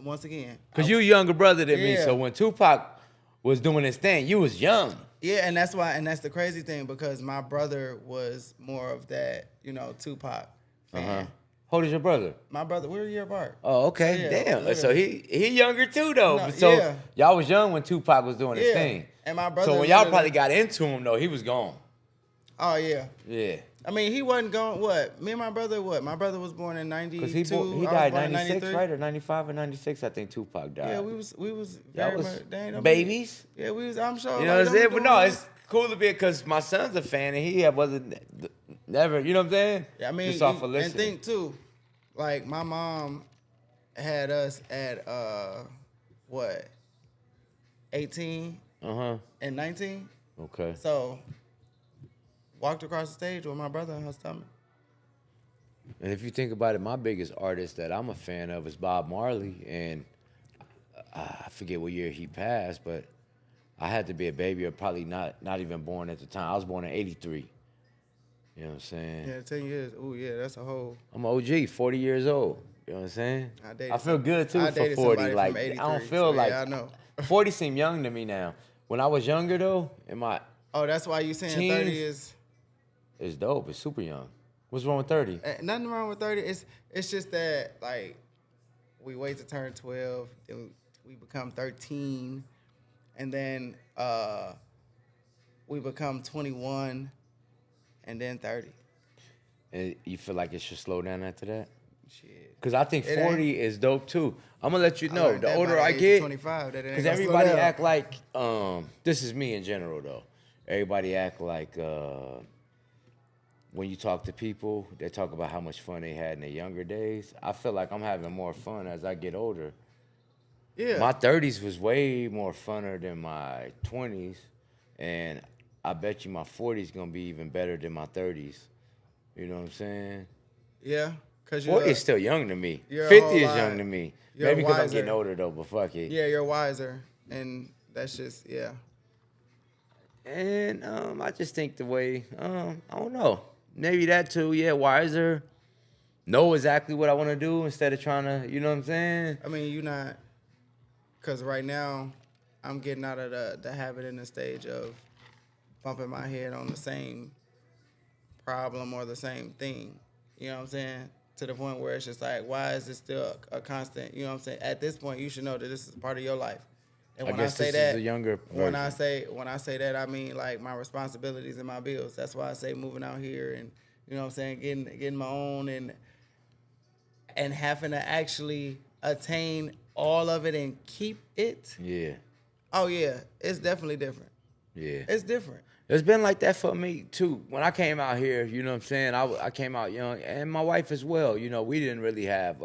Once again, Cause you a younger brother than me, Yeah. so when Tupac was doing his thing, you was young. yeah, and that's why, and that's the crazy thing because my brother was more of that, Tupac fan. How old is your brother? My brother, we're a year apart. Oh, okay. Yeah, Damn. literally. So he younger too though. No, So yeah. y'all was young when Tupac was doing his Yeah. thing. And my brother. So when y'all literally- probably got into him though, he was gone. Oh yeah. Yeah. I mean, he wasn't going. What? Me and my brother. What? My brother was born in '92. Cause he I was died born in 96, 93. right? Or 95 or 96, I think Tupac died. Yeah, we was Y'all very was much. They ain't no babies. Yeah, we was. I'm sure. You know like, what I'm saying? them But doing no, this. it's cool to be because my son's a fan and he wasn't never. You know what I'm saying? I mean, just off of and listening. think too, like my mom had us at 18 and 19. Okay. So walked across the stage with my brother in her stomach. And if you think about it, my biggest artist that I'm a fan of is Bob Marley, and I forget what year he passed, but I had to be a baby or probably not even born at the time. I was born in '83. You know what I'm saying? Yeah, 10 years. Oh yeah, that's a whole. I'm an OG, 40 years old. You know what I'm saying? I feel good too I for dated 40. somebody Like from I 83, don't feel so like yeah, I know. 40 seem young to me now. When I was younger though, in my Oh, that's why you saying Teens. 30 is. it's dope. It's super young. What's wrong with 30? Nothing wrong with 30. It's just that like we wait to turn 12, then we become 13, and then we become 21, and then 30. And you feel like it should slow down after that? Shit. Because I think It 40 is dope too. I'm gonna let you I know. learned The that older by I the age of get, 25, that it ain't because gonna slow everybody down. act like this is me in general though. Everybody act like when you talk to people, they talk about how much fun they had in their younger days. I feel like I'm having more fun as I get older. Yeah. My 30s was way more funner than my 20s, and I bet you my 40s gonna be even better than my 30s. You know what I'm saying? Yeah. Cause 40 is still young to me. you're a 50 whole is lot- young to me. you're Maybe because I'm wiser. getting older though, but fuck it. Yeah, you're wiser, and that's just yeah. And I just think the way, I don't know. Maybe that too, yeah, wiser. Know exactly what I want to do instead of trying to, you know what I'm saying? I mean, you not, cause right now, I'm getting out of the habit and the stage of bumping my head on the same problem or the same thing. You know what I'm saying? To the point where it's just like, why is this still a constant? You know what I'm saying? At this point, you should know that this is part of your life. And I when I guess say this that, is a younger when I version. say that, I mean like my responsibilities and my bills. That's why I say moving out here and you know what I'm saying, getting my own and having to actually attain all of it and keep it. Yeah, Oh yeah, it's definitely different. yeah. It's different. It's been like that for me too. When I came out here, you know what I'm saying? I came out young, and my wife as well. You know, we didn't really have,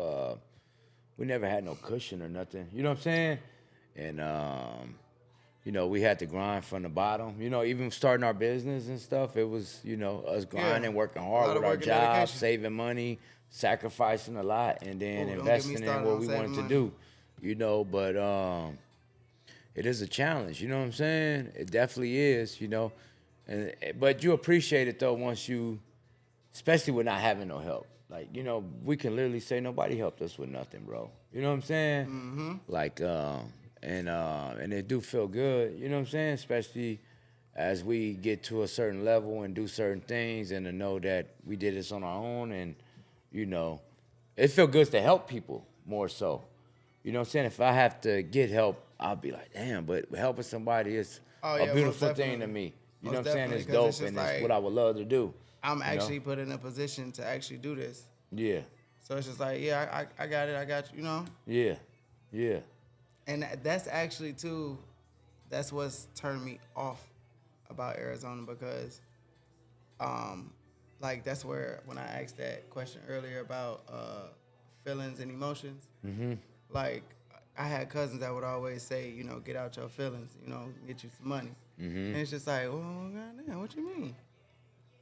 we never had no cushion or nothing. You know what I'm saying? And you know, we had to grind from the bottom. You know, even starting our business and stuff, it was, you know, us grinding, working A hard lot with of our work and jobs, dedication. saving money, sacrificing a lot, and then Ooh, don't get me investing in started what on we saving wanted to money. do. You know, but it is a challenge. You know what I'm saying? It definitely is. You know, and but you appreciate it though once you, especially with not having no help. Like, you know, we can literally say nobody helped us with nothing, bro. You know what I'm saying? Mm-hmm. Like, and it do feel good. You know what I'm saying? Especially as we get to a certain level and do certain things, and to know that we did this on our own, and you know, it feel good to help people more so. You know what I'm saying? If I have to get help, I'll be like, damn. But helping somebody is Oh, a yeah, most beautiful thing definitely. to me. You Most know what I'm saying? definitely, It's 'cause dope, it's just and it's like- what I would love to do. I'm you actually know? put in a position to actually do this. Yeah, So it's just like, yeah, I got it, I got you, know? yeah, yeah. And that's actually, too, that's what's turned me off about Arizona because, like, that's where, when I asked that question earlier about feelings and emotions, like, I had cousins that would always say, you know, get out your feelings, you know, get you some money. And it's just like, well, goddamn, what you mean?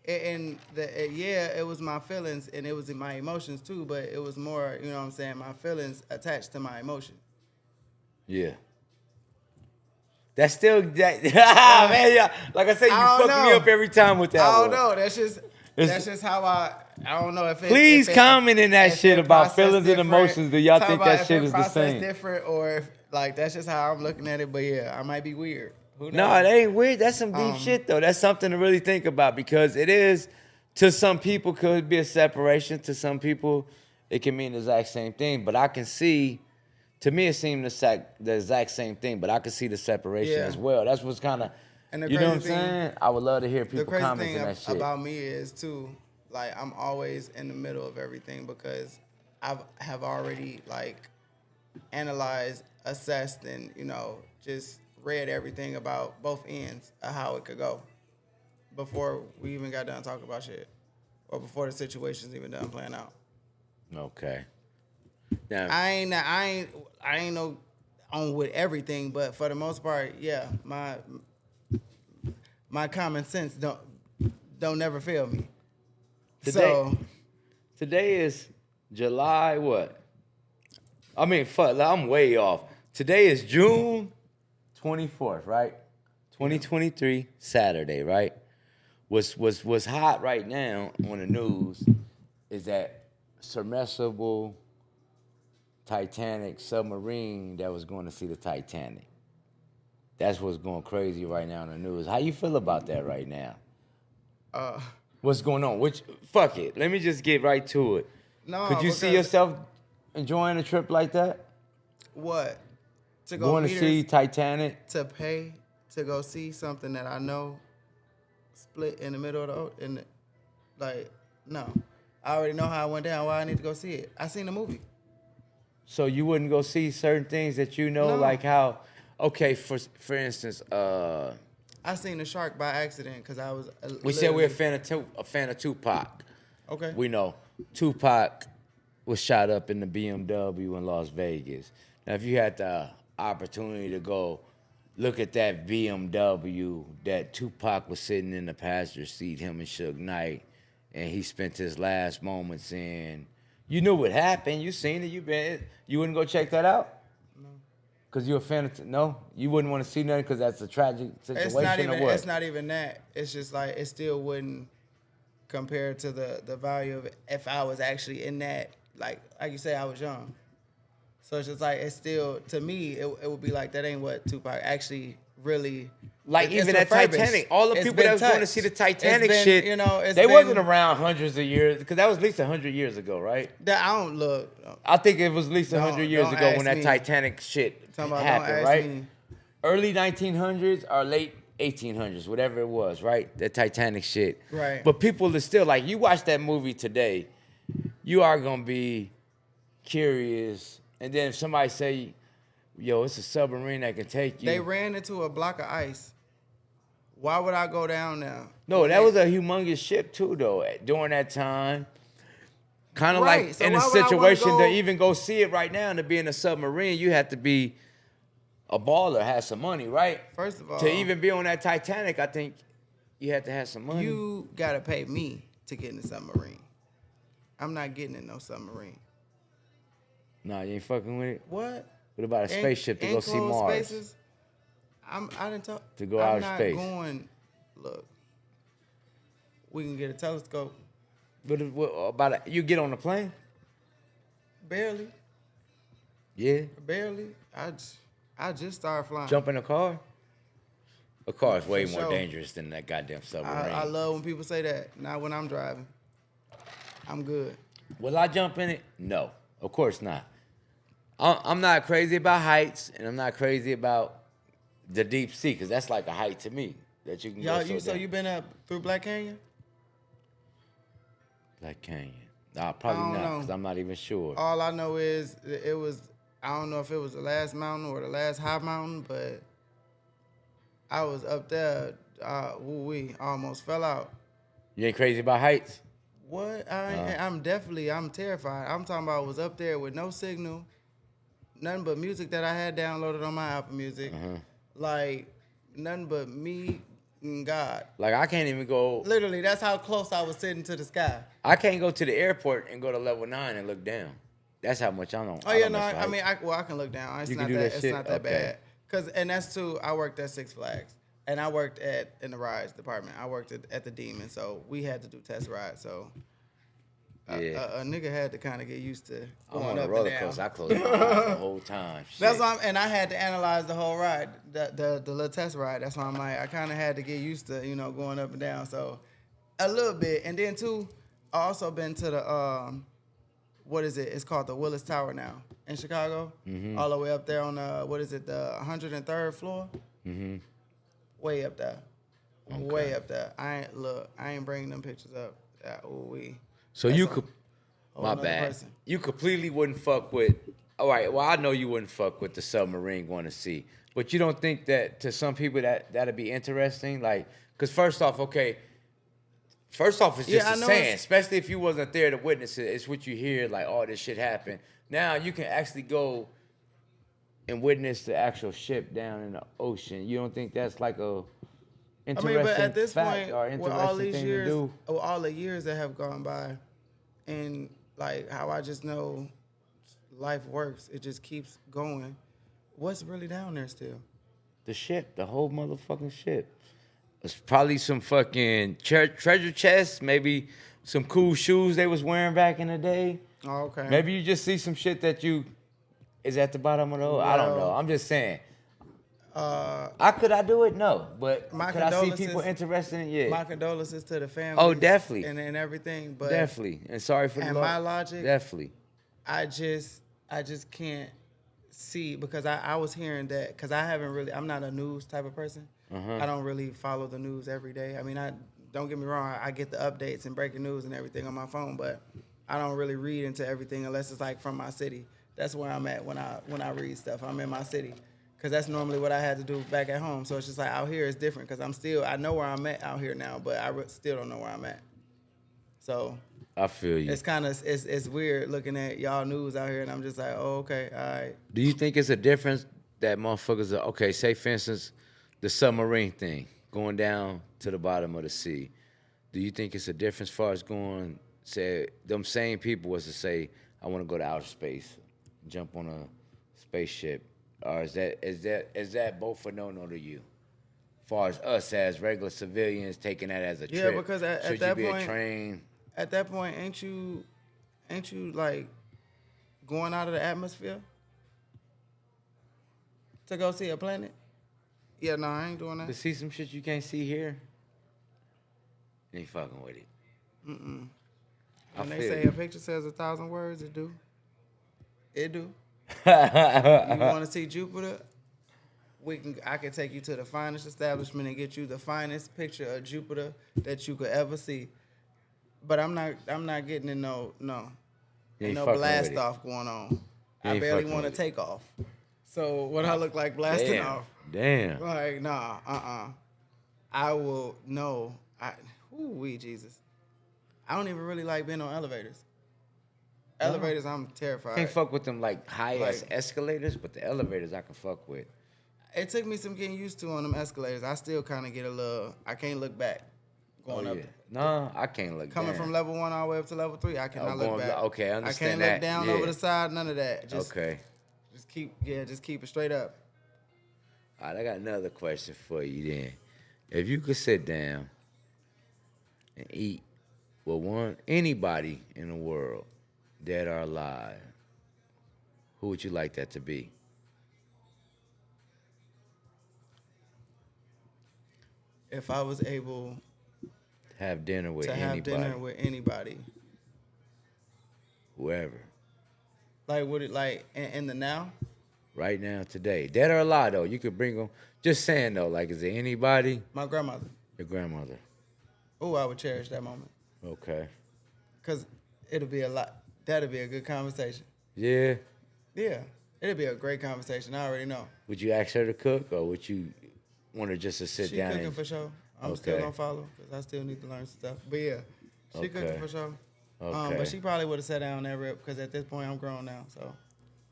Yeah, it was my feelings and it was in my emotions too, but it was more, you know what I'm saying, my feelings attached to my emotion. Yeah. That's still that man, yeah. Like I said, you I don't fuck me know. up every time with that I don't one. know. That's just how I don't know if it. Please if it, comment in that if shit it about processed feelings and different. emotions. Do y'all Talk think about that if shit it is the processed same? different or if like that's just how I'm looking at it. But yeah, I might be weird. Who knows? No, it ain't weird. That's some deep shit though. That's something to really think about because it is, to some people, could be a separation. To some people, it can mean the exact same thing. But I can see, to me, it seemed the exact same thing. But I can see the separation Yeah. as well. That's what's kind of, And the you know what I'm crazy thing- saying? I would love to hear The people crazy comments thing on that shit. about me is too, like I'm always in the middle of everything because have already like analyzed, assessed, and you know just read everything about both ends of how it could go before we even got done talking about shit or before the situation's even done playing out. Okay. Now, I ain't no on with everything, but for the most part, yeah, my common sense don't never fail me. Today- today is July what? I mean, fuck, I'm way off. Today is June 24th, right? 2023, Saturday, right? What's hot right now on the news is that submersible Titanic submarine that was going to see the Titanic. That's what's going crazy right now in the news. How you feel about that right now? What's going on? Fuck it. Let me just get right to it. No, Could you see because- yourself enjoying a trip like that? what to go Going to meters see Titanic? to pay to go see something that I know split in the middle of like no. I already know how it went down. Why I need to go see it? I seen the movie. So you wouldn't go see certain things that you know, No. like how, okay, for instance, I seen the shark by accident because I was. we said we're literally- a fan of Tupac. Okay. We know Tupac was shot up in the BMW in Las Vegas. Now, if you had the opportunity to go look at that BMW that Tupac was sitting in the passenger seat, him and Suge Knight, and he spent his last moments in. You knew what happened. You seen it. You wouldn't go check that out? No. Because you're a fan of... No? You wouldn't want to see nothing because that's a tragic situation It's not even. or what? It's not even that. It's just like it still wouldn't compare to the value of it if I was actually in that. Like you say, I was young. So it's just like it's still to me. It would be like that ain't what Tupac actually really. Like it's even at refurbished. Titanic, all the It's people been that was going to touched. see the It's Titanic been, shit, you know, it's they been- wasn't around hundreds of years because that was at least 100 years ago, right? That I don't look. I think it was at least 100 years don't ago when ask that me. Titanic shit Talking about, happened, don't ask right? me. Early 1900s or late 1800s, whatever it was, right? The Titanic shit. Right. But people are still like, you watch that movie today, you are gonna be curious, and then if somebody say, "Yo, it's a submarine that can take you," They ran into a block of ice. Why would I go down there? no, that was a humongous ship too, though. During that time, kind of Right, like so in a why would I wanna situation to go- even go see it right now and to be in a submarine, you have to be a baller, have some money, right? First of all, To even be on that Titanic, I think you had to have some money. you gotta pay me to get in the submarine. I'm not getting in no submarine. Nah, you ain't fucking with it. What? What about a spaceship to go see Enclosed Mars? Spaces? I didn't talk. To go I'm outer not space. Going. Look, we can get a telescope. What about you get on the plane? Barely, Yeah. barely. I just started flying. Jump in a car? A car is way For more sure. dangerous than that goddamn submarine. I love when people say that. Not when I'm driving. I'm good. Will I jump in it? No, of course not. I'm not crazy about heights, and I'm not crazy about the deep sea, because that's like a height to me that you can Y'all, go so down. you been up through Black Canyon? Black Canyon. Nah, probably I don't not, know. because I'm not even sure. All I know is it was. I don't know if it was the last mountain or the last high mountain, but I was up there. We almost fell out. You ain't crazy about heights? What? I'm terrified. I'm talking about I was up there with no signal, nothing but music that I had downloaded on my Apple Music, like nothing but me and God. Like, I can't even go. Literally, that's how close I was sitting to the sky. I can't go to the airport and go to level 9 and look down. That's how much I don't. Oh yeah, don't no, mess I with heights. mean, I can look down. It's You not can do that. that It's shit? not that Okay. bad. I worked at Six Flags, and I worked in the rides department. I worked at the Demon, so we had to do test rides. So Yeah. a nigga had to kind of get used to I'm going on a up roller and down. coaster. I close my eyes the whole time. That's Shit. why and I had to analyze the whole ride, the little test ride. That's why I'm like, I kind of had to get used to, going up and down. So a little bit. And then too, I also been to the, what is it? It's called the Willis Tower now in Chicago. All the way up there on the 103rd floor? Way up there. Way up there. I ain't bringing them pictures up. So That's you a could, whole my nother bad. person. You completely wouldn't fuck with. All right, well I know you wouldn't fuck with the submarine going to sea, but you don't think that to some people that'd be interesting, like, because first off, it's just Yeah, I a know saying, it's- especially if you wasn't there to witness it. It's what you hear, like, oh, this shit happened. Now you can actually go and witness the actual ship down in the ocean. You don't think that's like a interesting but at this fact point, or with interesting all these thing years, to do? with all the years that have gone by, and like how I just know life works, it just keeps going. What's really down there still? The ship, the whole motherfucking ship. It's probably some fucking treasure chests, maybe some cool shoes they was wearing back in the day. Oh, okay. Maybe you just see some shit that is at the bottom of the hole. I don't know. Well, I'm just saying. Could I do it? No. But my could I see condolences- people interested in it? Yeah. My condolences to the family. Oh, definitely. and everything. But Definitely. And sorry for the and loss. my logic- Definitely. I just can't see because I was hearing that because I'm not a news type of person. I don't really follow the news every day. I mean, I don't get me wrong, I get the updates and breaking news and everything on my phone, but I don't really read into everything unless it's like from my city. That's where I'm at when I read stuff. I'm in my city, because that's normally what I had to do back at home. So it's just like out here it's different, because I know where I'm at out here now, but still don't know where I'm at. So I feel you. it's kind of it's weird looking at y'all news out here, and I'm just like, oh, okay, all right. Do you think it's a difference that motherfuckers are, okay, say for instance, the submarine thing, going down to the bottom of the sea. Do you think it's a difference as far as going, say, them same people was to say, I want to go to outer space, jump on a spaceship, or is that both a no to you? As far as us as regular civilians taking that as a trip, because at should that you be point, a train? At that point, ain't you like going out of the atmosphere to go see a planet? Yeah, no, I ain't doing To that. see some shit you can't see here, you ain't fucking with it. When I they feel say you. a picture says 1,000 words, it do. It do. I You want to see Jupiter? I can take you to the finest establishment and get you the finest picture of Jupiter that you could ever see. But I'm not getting in no You ain't ain't no fucking blast with it. off going on. You I ain't barely fucking want to with it. take off. So what I look like blasting off? Damn. Like, nah, I will no. Wee Jesus. I don't even really like being on elevators. Elevators, I'm terrified. Can't fuck with them like high ass Like- escalators, but the elevators I can fuck with. It took me some getting used to on them escalators. I still kind of get a little. I can't look back going up. No, I can't look Coming down. from level 1 all the way up to level 3, I cannot look going- back. okay, I understand can't that, look down yeah. over the side. None of that. Just just keep it straight up. All right, I got another question for you then. If you could sit down and eat with anybody in the world, dead or alive, who would you like that to be? If I was able Have dinner with to have anybody, dinner with anybody, whoever. like would it like in the now? Right now, today. Dead or alive, though. You could bring them. Just saying, though, like, is there anybody? My grandmother. Your grandmother. Oh, I would cherish that moment. Okay. Cause it'll be a lot. That'll be a good conversation. Yeah. Yeah, it'll be a great conversation. I already know. Would you ask her to cook, or would you want her just to sit She down cooking and... for sure. I'm still Okay. gonna follow because I still need to learn stuff. But yeah, she Okay. cooking for sure. Okay. But she probably would have sat down there because at this point I'm grown now. So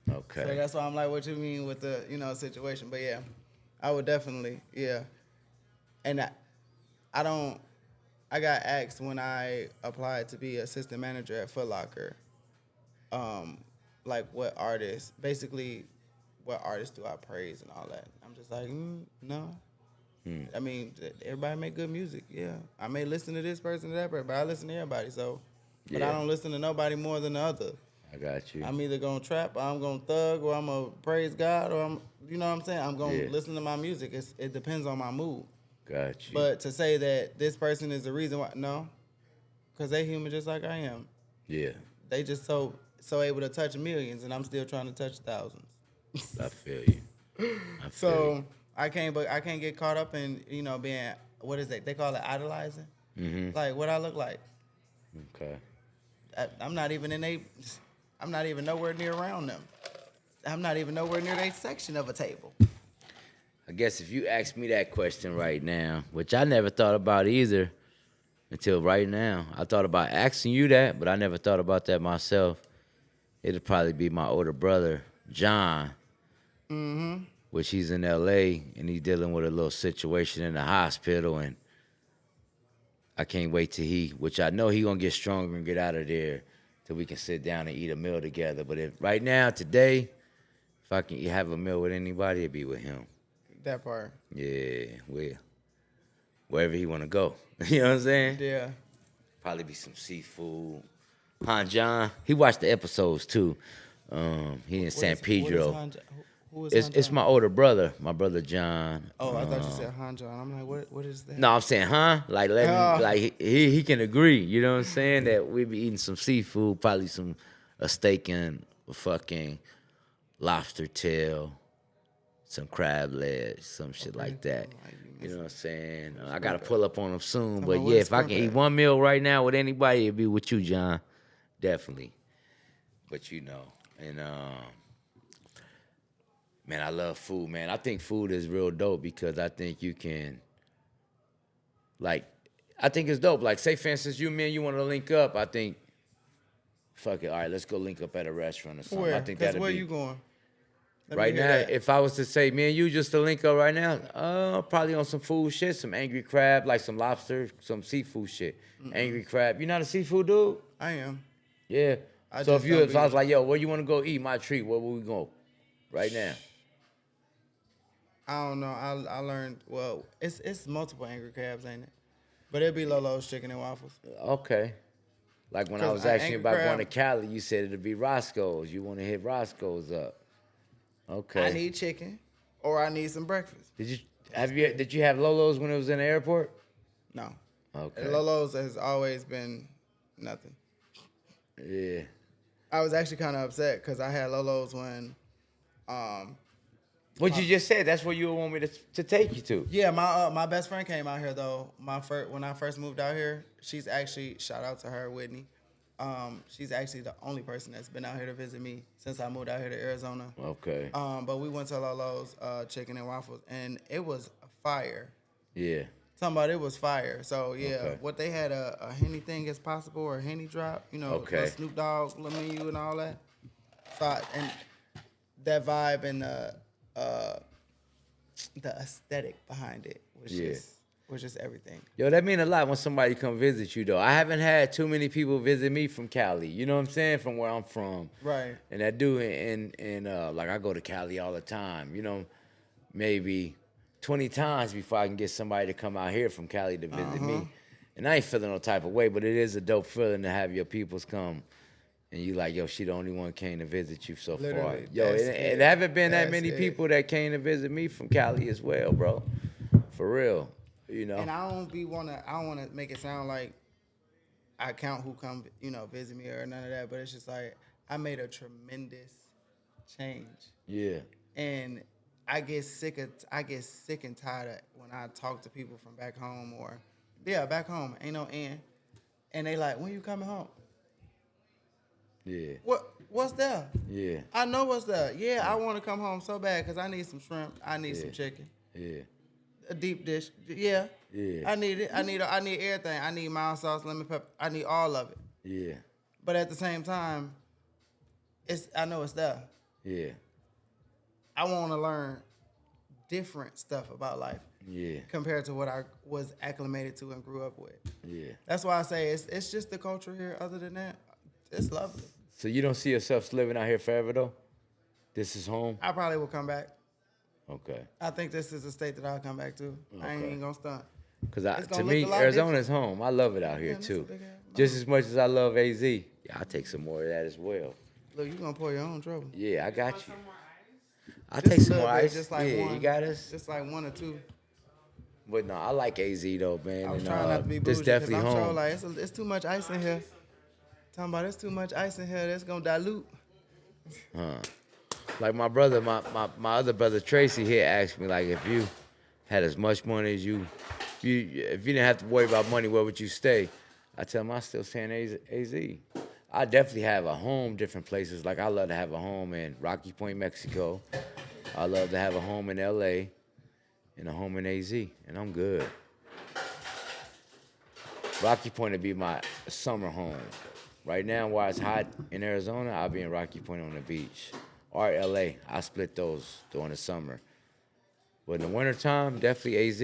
Okay. that's why I'm like, what you mean with the situation? But yeah, I would definitely And I got asked when I applied to be assistant manager at Foot Locker, like what artists do I praise and all that. I'm just like, no. I mean, everybody make good music. Yeah, I may listen to this person or that person, but I listen to everybody. So, but I Yeah. don't listen to nobody more than the other. I got you. I'm either gonna trap, or I'm gonna thug, or I'm gonna praise God, or you know what I'm saying? I'm gonna Yeah. listen to my music. It depends on my mood. Got you. But to say that this person is the reason why, no, because they human just like I am. Yeah, They just so able to touch millions, and I'm still trying to touch thousands. I feel you. I feel So I can't get caught up in being, what is it? They call it idolizing. you. Like what I look like. Okay. I'm not even I'm not even nowhere near around them. I'm not even nowhere near their section of a table. I guess if you ask me that question right now, which I never thought about either until right now. I thought about asking you that, but I never thought about that myself. It'd probably be my older brother, John. Which he's in L.A. and he's dealing with a little situation in the hospital, and I can't wait till which I know he gonna get stronger and get out of there till we can sit down and eat a meal together. But if right now, today, if I can have a meal with anybody, it'd be with him. That part. Yeah, wherever he wanna go. You know what I'm saying? Yeah. Probably be some seafood. John, he watched the episodes too. He in San Pedro. Who is It's Hanjan? my older brother, my brother John. Oh, I thought you said Hanjan. I'm like, what is that? No, I'm saying, like let Oh. him, like he can agree. You know what I'm saying? That we be eating some seafood, probably a steak and a fucking lobster tail, some crab legs, some shit like that. You know what I'm saying? I gotta Scrimp pull up on them soon. Tell But me where yeah, the if I can scrimp eat at. one meal right now with anybody, it'd be with you, John. Definitely. But you know, and man, I love food, man. I think food is real dope because I think you can, like, I think it's dope. Like, say for instance, you man, you want to link up. I think, fuck it, all right, let's go link up at a restaurant or something. I Where? think Because that'd where be you going? Let me right hear now. that. If I was to say, me and you just to link up right now, probably on some food shit, some angry crab, like some lobster, some seafood shit. Angry crab. You not a seafood dude? I am. Yeah. I So just don't if I was be- like, yo, where you want to go eat my treat? Where would we go? Right now. I don't know. I learned. Well, it's multiple angry crabs, ain't it? But it'd be Lolo's chicken and waffles. Okay. Like when I 'Cause was an asking you angry about going to crab- Cali, you said it'd be Roscoe's. You want to hit Roscoe's up. Okay. I need chicken, or I need some breakfast. Did you have Lolo's when it was in the airport? No. Okay. Lolo's has always been nothing. Yeah. I was actually kind of upset because I had Lolo's when, What you just said, that's where you want me to take you to. yeah, my best friend came out here though. When I first moved out here, she's actually, shout out to her, Whitney. She's actually the only person that's been out here to visit me since I moved out here to Arizona. Okay. But we went to Lolo's chicken and waffles, and it was fire. Yeah. Talking about it was fire. So yeah, Okay. what they had a Henny thing as possible or a Henny drop, you know, Okay. the Snoop Dogg little menu and all that. And that vibe and the aesthetic behind it Yeah. was just everything. Yo, that mean a lot when somebody come visit you though. I haven't had too many people visit me from Cali. You know what I'm saying? From where I'm from. Right. And I do, and like I go to Cali all the time. You know, maybe 20 times before I can get somebody to come out here from Cali to visit me. And I ain't feeling no type of way, but it is a dope feeling to have your peoples come. And you like, yo, she the only one came to visit you so far. Literally, Yo, that's it it. haven't been that That's many it. people that came to visit me from Cali as well, bro. For real, you know. And I don't wanna make it sound like I count who come, visit me or none of that, but it's just like I made a tremendous change. Yeah. And I get sick and tired of when I talk to people from back home back home, ain't no end. And they like, when you coming home? Yeah. What's there? Yeah. I know what's there. Yeah, I want to come home so bad because I need some shrimp. I need some chicken. Yeah. A deep dish. Yeah. Yeah. I need it. I need everything. I need mild sauce, lemon pepper. I need all of it. Yeah. But at the same time, I know it's there. Yeah. I want to learn different stuff about life. Yeah. Compared to what I was acclimated to and grew up with. Yeah. That's why I say it's just the culture here. Other than that, it's lovely. So you don't see yourself living out here forever though? This is home? I probably will come back. Okay. I think this is a state that I'll come back to. I ain't Okay. even gonna stunt. Because It's to gonna me, look a lot Arizona's home. I love it out here Yeah, that's a too. big ass Just as much as I love AZ. Yeah, I'll take some more of that as well. Look, you gonna pour your own trouble. Yeah, I got you. Some more ice? I'll Just take a some little more bit, ice. just like yeah, one. you got us. Just like one or two. But no, I like AZ though, man. I was and, trying not to be this bougie because definitely I'm sure home. like it's too much ice in here. Talking about it's too much ice in here. That's gonna dilute. Like my brother, my other brother Tracy here asked me like, if you had as much money as if you didn't have to worry about money, where would you stay? I tell him I still stay in AZ. I definitely have a home different places. Like I love to have a home in Rocky Point, Mexico. I love to have a home in LA and a home in AZ, and I'm good. Rocky Point would be my summer home. Right now, while it's hot in Arizona, I'll be in Rocky Point on the beach. Or LA, I split those during the summer. But in the wintertime, definitely AZ.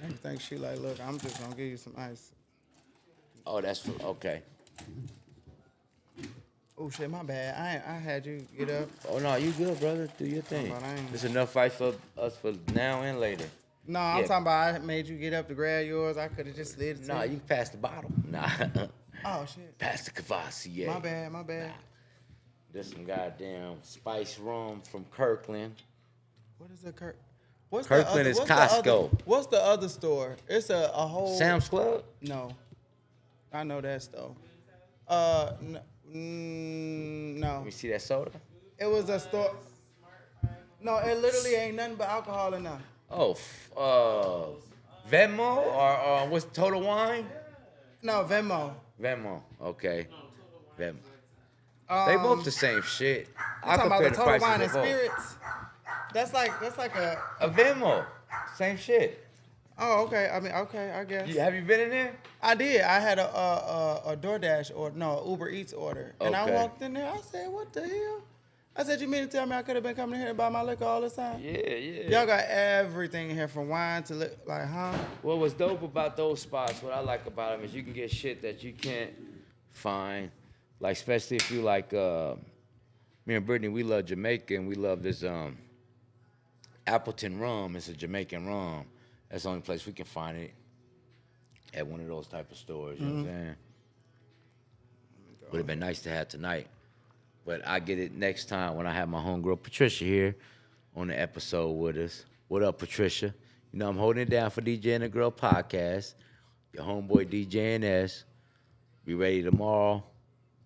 I think she like, look, I'm just gonna give you some ice. Oh, okay. Oh shit, my bad. I had you get up. Oh no, you good, brother. Do your thing. But I ain't- There's enough fight for us for now and later. No, I'm Yeah. talking about I made you get up to grab yours. I could have just slid it to Nah, you. you pass the bottle. Nah, Oh shit. pass the Cavassier. My bad. There's some goddamn spice rum from Kirkland. What is it, What's Kirkland is Costco. What's the other store? It's a whole. Sam's Club? No, I know that store. No, Let me see that soda. it was a store. No, it literally ain't nothing but alcohol in there. Oh, Venmo or what's Total Wine? No, Venmo. Venmo. Okay. Venmo. They both Um, the same shit. you I talking about compare the the Total prices Wine of and both. Spirits? That's like a. A Venmo. Same shit. Oh, okay. I mean, okay, I guess. Have you been in there? I did. I had a DoorDash or no Uber Eats order, and I Okay. walked in there. I said, "What the hell?" I said, "You mean to tell me I could have been coming in here to buy my liquor all this time?" Yeah, yeah. Y'all got everything in here from wine to like, huh? What was dope about those spots, what I like about them is you can get shit that you can't find. Like, especially if you like, me and Brittany, we love Jamaica and we love this Appleton rum. It's a Jamaican rum. That's the only place we can find it at one of those type of stores, you know what I'm saying? Would have been nice to have tonight. But I get it next time when I have my homegirl Patricia here on the episode with us. What up, Patricia? You know, I'm holding it down for DJ and the Girl podcast. Your homeboy DJ and S. Be ready tomorrow.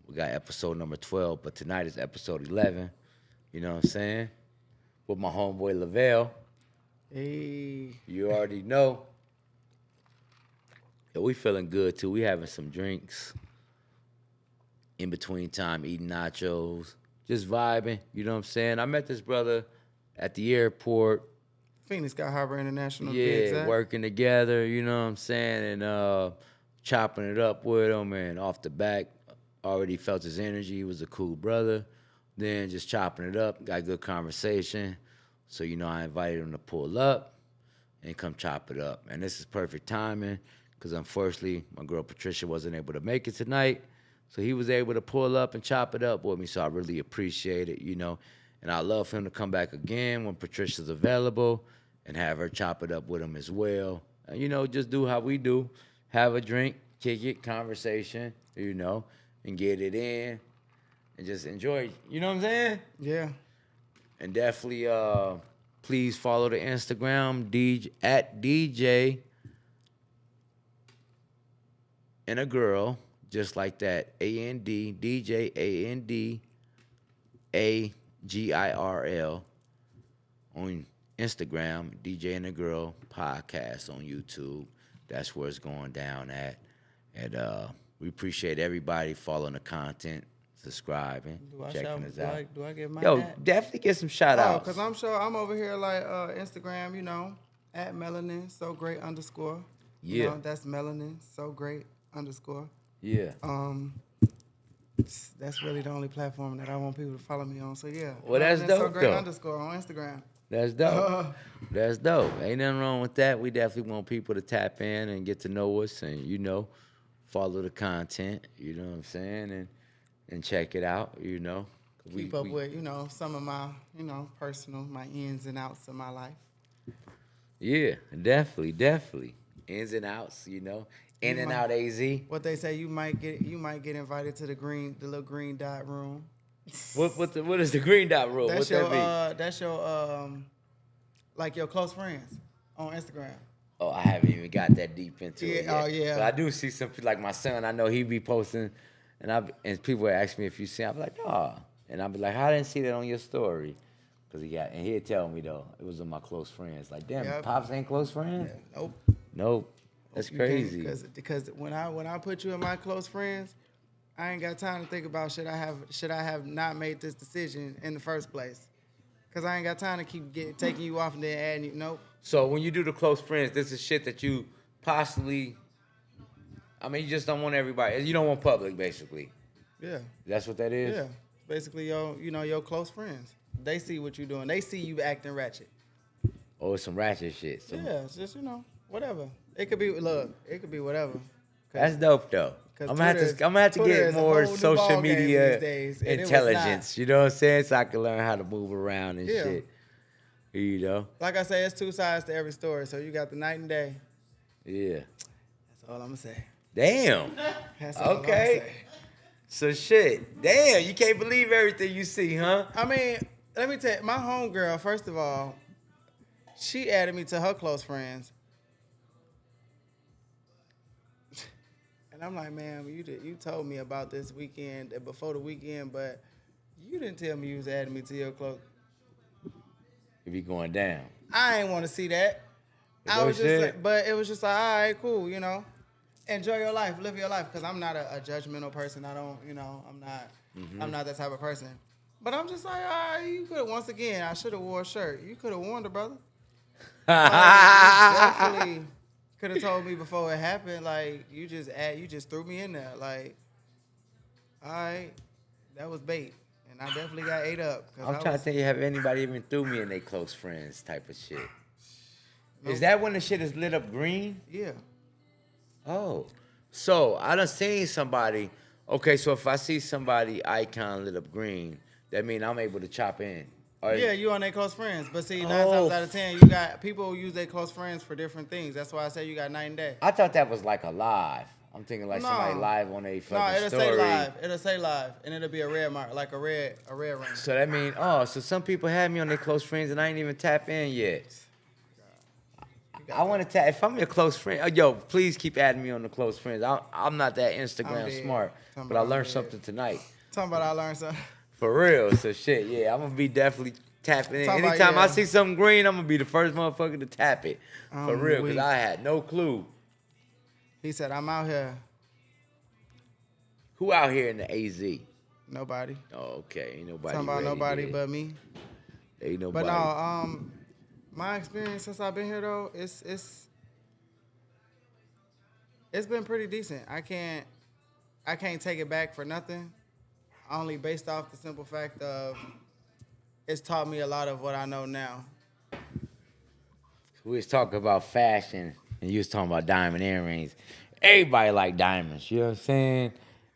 We got episode number 12, but tonight is episode 11. You know what I'm saying? With my homeboy Lavelle. Hey, You already know. Yeah, we feeling good too. We having some drinks. In between time, eating nachos. Just vibing. You know what I'm saying? I met this brother at the airport. Phoenix Sky Harbor International. to be Yeah, exact. working together, you know what I'm saying? And chopping it up with him. And off the back, already felt his energy. He was a cool brother. Then just chopping it up, got good conversation. So, you know, I invited him to pull up and come chop it up. And this is perfect timing because unfortunately, my girl Patricia wasn't able to make it tonight. So he was able to pull up and chop it up with me. So I really appreciate it, you know. And I love for him to come back again when Patricia's available and have her chop it up with him as well. And, you know, just do how we do. Have a drink, kick it, conversation, you know, and get it in and just enjoy, you know what I'm saying? Yeah. And definitely please follow the Instagram, at DJ and a girl, just like that. A-N-D, DJ A-N-D-A-G-I-R-L on Instagram, DJ and a Girl podcast on YouTube. That's where it's going down at. And we appreciate everybody following the content, subscribing, checking us out. Do I get my Yo, hat? definitely get some shout Oh, outs. because I'm sure I'm over here like Instagram, you know, at melanin so great underscore. You Yeah. know, that's melanin so great underscore. Yeah. That's really the only platform that I want people to follow me on. So yeah. Well, that's Melanin So dope, great though. underscore on Instagram. That's dope. That's dope. Ain't nothing wrong with that. We definitely want people to tap in and get to know us and, you know, follow the content, you know what I'm saying, and check it out, you know. Keep up with, you know, some of my, you know, personal, my ins and outs of my life. Yeah, definitely. Ins and outs, you know. In and out AZ. What they say, you might get invited to the little green dot room. What is the green dot rule? That's What your that be? that's your like your close friends on Instagram. Oh, I haven't even got that deep into it. Yeah, Yet. oh, yeah. But I do see some people, like my son. I know he be posting, and people would ask me if you see. I'm like, nah. And I'd be like, I didn't see that on your story, and he'd tell me though it was on my close friends. Like, damn, Yep. Pops ain't close friends. Nope. Nope. That's crazy. Because when I put you in my close friends, I ain't got time to think about should I have not made this decision in the first place. Cause I ain't got time to keep taking you off and then adding you. Nope. So when you do the close friends, this is shit that you possibly. I mean, you just don't want everybody. You don't want public, basically. Yeah. That's what that is. Yeah. Basically, your close friends. They see what you're doing. They see you acting ratchet. Oh, it's some ratchet shit. Yeah, it's just whatever. It could be whatever. That's dope though. 'Cause I'm gonna have to Twitter get is a more whole new social ball game media these days, and it was intelligence. not. You know what I'm saying? So I can learn how to move around and Yeah. shit. You know? Like I say, it's two sides to every story. So you got the night and day. Yeah. That's all I'm gonna say. Damn. That's all I'm Okay. gonna say. So shit. Damn. You can't believe everything you see, huh? I mean, let me tell you, my homegirl, first of all, she added me to her close friends. And I'm like, man, you told me about this weekend, before the weekend, but you didn't tell me you was adding me to your close. be going down. I ain't want to see that. I No was just shit? like, but it was just like, all right, cool, you know. Enjoy your life, live your life, because I'm not a judgmental person. I don't, you know, I'm not that type of person. But I'm just like, all right, you could have, once again, I should have wore a shirt. You could have warned the brother. Like, you definitely could have told me before it happened. Like, you just threw me in there. Like, all right, that was bait. And I definitely got ate up. I'm trying to think, have anybody even threw me in their close friends type of shit? Nope. Is that when the shit is lit up green? Yeah. Oh, so I done seen somebody. Okay, so if I see somebody icon lit up green, that mean I'm able to chop in. Or, Yeah, you on their close friends. But see, 9 Oh, times out of 10, you got people who use their close friends for different things. That's why I say you got night and day. I thought that was like a live. I'm thinking like No. somebody live on a No, fucking it'll story. say live. It'll say live, and it'll be a red mark, like a red ring. So that mean, so some people have me on their close friends and I ain't even tap in yet. I want to tap. If I'm your close friend, yo, please keep adding me on the close friends. I'm not that I'm Instagram dead. smart, Talking but I about learned I'm dead. something tonight. Talking about I learned something. For real. So shit, yeah, I'm gonna be definitely tapping in. Talking about, Anytime I yeah. see something green, I'm gonna be the first motherfucker to tap it. For real, because weak. I had no clue. He said, I'm out here. Who out here in the AZ? Nobody. Oh, okay. Ain't nobody. Talking about ready nobody there. but me. Ain't nobody. But no, my experience since I've been here though, it's been pretty decent. I can't take it back for nothing. Only based off the simple fact of it's taught me a lot of what I know now. We was talking about fashion, and you was talking about diamond earrings. Everybody like diamonds, you know what I'm saying?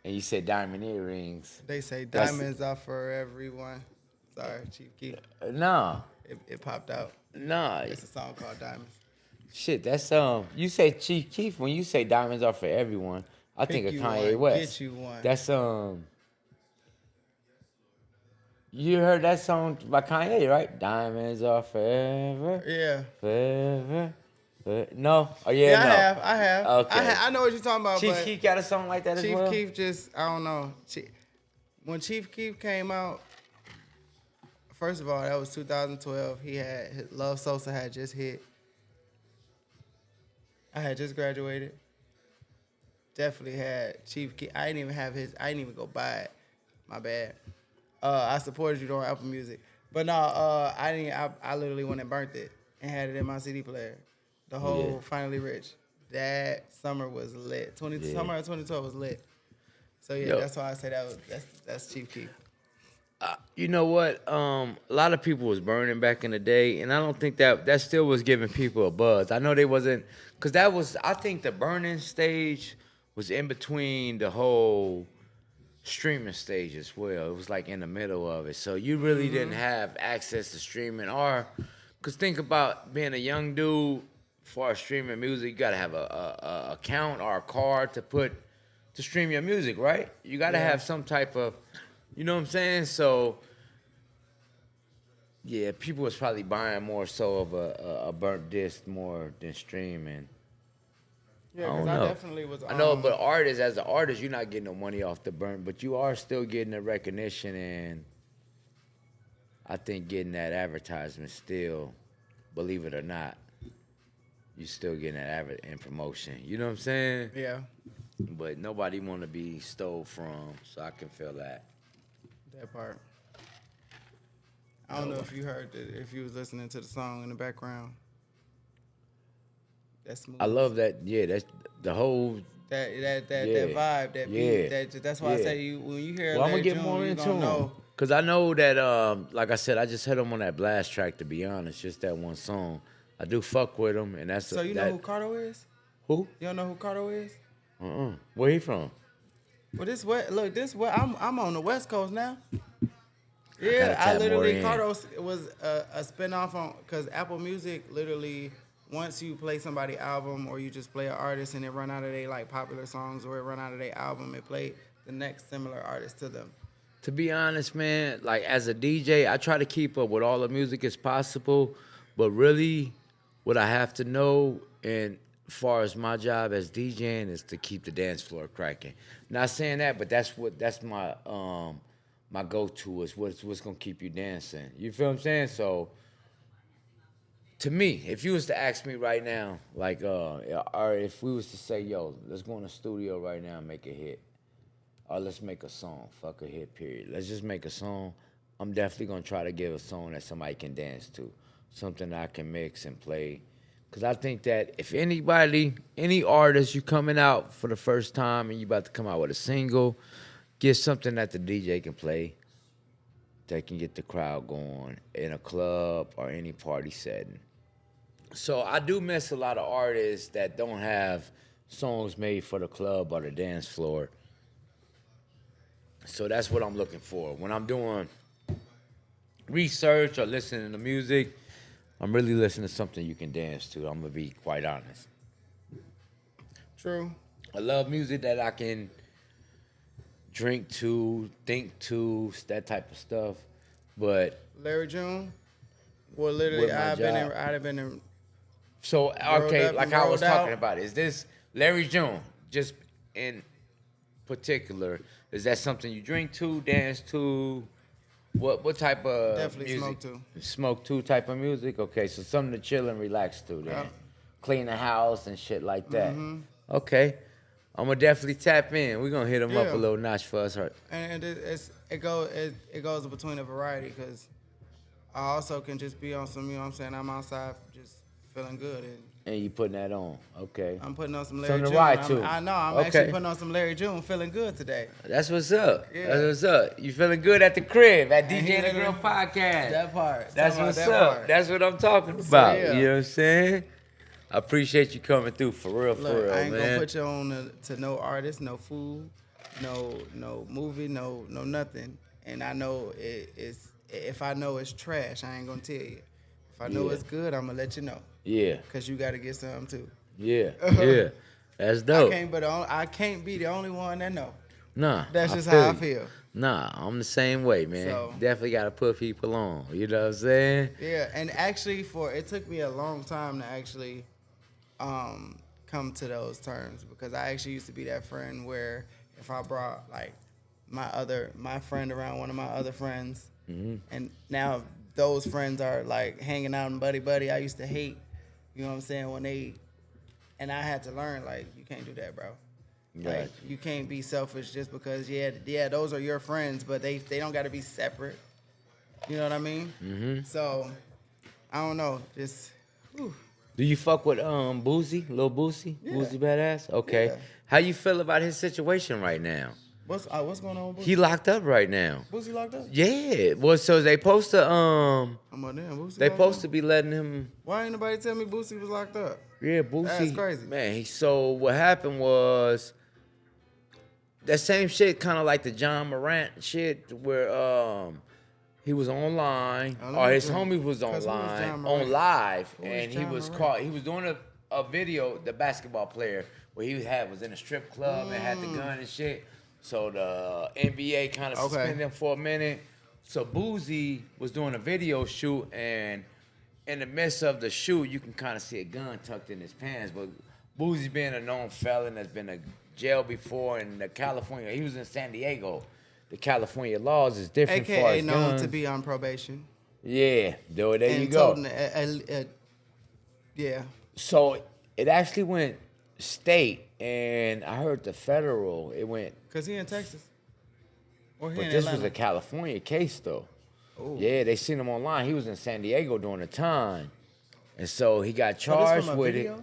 And you said diamond earrings. They say That's- diamonds are for everyone. Sorry, Chief Keef. No, It popped out. no. It's a song called Diamonds. Shit, that's you say Chief Keef when you say diamonds are for everyone. I think Pick of you Kanye one, West. get you one. That's you heard that song by Kanye, right? Diamonds are forever, Yeah. forever. No, oh yeah, Yeah, no. I have. Okay. I know what you're talking about, Chief but Keef got a song like that as Chief well. Keef just, I don't know. When Chief Keef came out, first of all, that was 2012. His Love Sosa had just hit. I had just graduated. Definitely had Chief Keef. I didn't even go buy it. My bad. I supported you on Apple Music. But no, I literally went and burnt it and had it in my CD player. The whole Yeah. Finally Rich. That summer was lit. Yeah. Summer of 2012 was lit. So yeah, Yo. that's why I say that's Chief Keef. You know what? A lot of people was burning back in the day, and I don't think that still was giving people a buzz. I know they wasn't, because I think the burning stage was in between the whole streaming stage as well. It was like in the middle of it. So you really didn't have access to streaming, or, because think about being a young dude for streaming music, you got to have a account or a card to stream your music, right? You got to have some type of, you know what I'm saying? So, yeah, people was probably buying more so of a burnt disc more than streaming. Yeah, I because don't I, know. definitely was. I know, but as an artist, you're not getting no money off the burnt, but you are still getting the recognition and I think getting that advertisement still, believe it or not, you still getting that and promotion. You know what I'm saying? Yeah, But nobody want to be stole from, so I can feel that. that part. I don't know if you heard if you was listening to the song in the background. That's smooth. I love that. Yeah, that's the whole. that Yeah. vibe, that Yeah. beat. That's why I Yeah. say when you hear. Well, I'm gonna Larry get June, more you into gonna him. know. Cause I know that, like I said, I just hit him on that blast track. To be honest, just that one song. I do fuck with him, and that's So you know who Cardo is? who? You don't know who Cardo is? Where he from? Well, this what I'm on the West Coast now. gotta Yeah, I tap literally more in. Cardo was a spinoff on because Apple Music literally once you play somebody's album or you just play an artist and it run out of their like popular songs or it run out of their album, it play the next similar artist to them. To be honest, man, like as a DJ, I try to keep up with all the music as possible, but really, what I have to know, and as far as my job as DJing, is to keep the dance floor cracking. Not saying that, but that's my my go-to is what's gonna keep you dancing. You feel what I'm saying? So To me, if you was to ask me right now, like, or if we was to say, yo, let's go in the studio right now and make a hit, or let's make a song, fuck a hit, period. Let's just make a song. I'm definitely gonna try to give a song that somebody can dance to, something I can mix and play. Cause I think that if anybody, any artist, you coming out for the first time and you about to come out with a single, get something that the DJ can play that can get the crowd going in a club or any party setting. So I do miss a lot of artists that don't have songs made for the club or the dance floor. So that's what I'm looking for. When I'm doing research or listening to music, I'm really listening to something you can dance to. I'm gonna be quite honest. True. I love music that I can drink to, think to, that type of stuff. But Larry June. Well, literally, With my I'd job. have been in. so Rolled okay, up like and I was rolled talking out. about, is this Larry June just in particular? Is that something you drink to, dance to? What type of Definitely music? smoke to. Smoke to type of music. Okay, so something to chill and relax to. Then Yeah. clean the house and shit like that. Okay, I'm gonna definitely tap in. We're gonna hit him up Yeah. a little notch for us. And it goes between a variety because I also can just be on some, you know what I'm saying, I'm outside just feeling good and And you putting that on. Okay. I'm putting on some Larry Something June. to ride to. I know, I'm Okay. actually putting on some Larry June, feeling good today. That's what's up. Yeah. That's what's up. You feeling good at the crib at And DJ he and the Girl literally- podcast. That part. That's Talking about what's that up. part. That's what I'm talking about. yeah. You know what I'm saying? I appreciate you coming through for real, Look, I ain't man. gonna put you on to no artist, no food, no movie, no nothing. And I know it's if I know it's trash, I ain't gonna tell you. If I know Yeah. it's good, I'm gonna let you know. Yeah, Cause you gotta get some too. yeah, yeah. That's dope. I can't be the only one that know. Nah, That's just how I you. feel. Nah, I'm the same way, man. So- Definitely got to put people on. You know what I'm saying? Yeah, and actually, it took me a long time to actually come to those terms because I actually used to be that friend where if I brought like my friend around one of my other friends, and now those friends are like hanging out and buddy. I used to hate, you know what I'm saying, and I had to learn like you can't do that, bro. Like Right. you can't be selfish just because yeah those are your friends, but they don't got to be separate. You know what I mean? Mm-hmm. So I don't know, just. Whew. Do you fuck with Boosie, Lil Boosie, Yeah. Boosie Badass? Okay. Yeah. How you feel about his situation right now? What's going on with Boosie? He locked up right now. Boosie locked up? Yeah. Well, so they supposed to I'm on damn Boosie. they locked supposed up? to be letting him. Why ain't nobody tell me Boosie was locked up? Yeah, Boosie. That's crazy. Man, so what happened was that same shit, kind of like the John Morant shit, where he was online, Oh, let or me his think. homie was 'Cause who is online, John Morant? on live, Who is and he John was Morant? caught. He was doing a video, the basketball player, where he was in a strip club and had the gun and shit. So the NBA kind of Okay. suspended him for a minute. So Boosie was doing a video shoot, and in the midst of the shoot, you can kind of see a gun tucked in his pants. But Boosie being a known felon that's been to jail before in the California, he was in San Diego. The California laws is different for AKA his known guns. to be on probation. Yeah, there you and go. told yeah. So it actually went state, and I heard the federal. It went, Cause he in Texas. Or he but in this Atlanta. was a California case though. Ooh. Yeah, they seen him online. He was in San Diego during the time, and so he got So this charged from a with video? it.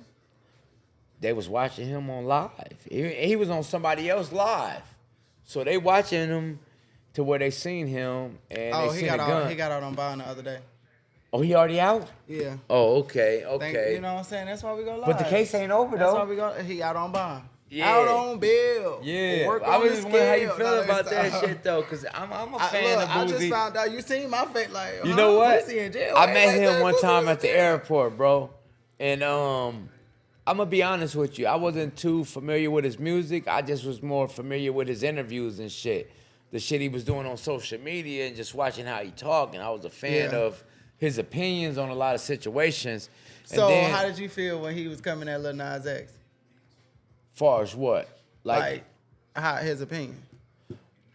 They was watching him on live. He was on somebody else live, so they watching him to where they seen him, and Oh, they he seen got the out. gun. He got out on bond the other day. Oh, he already out? Yeah. Oh, okay, okay. You know what I'm saying? That's why we go live. But the case ain't over That's though. why we go. He out on bond. Yeah. Out on bill. Yeah, Work I on was the just wondering how you scale. feel No, about it's- that shit though, cause I'm a fan of I just Boosie. found out. You seen my face like. You know what? Boosie in jail. I Hey, met like him that, one Boosie time in at the jail. airport, bro. And I'm gonna be honest with you. I wasn't too familiar with his music. I just was more familiar with his interviews and shit. The shit he was doing on social media and just watching how he talked. And I was a fan Yeah. of his opinions on a lot of situations. And So then, how did you feel when he was coming at Lil Nas X? far as what? Like how his opinion?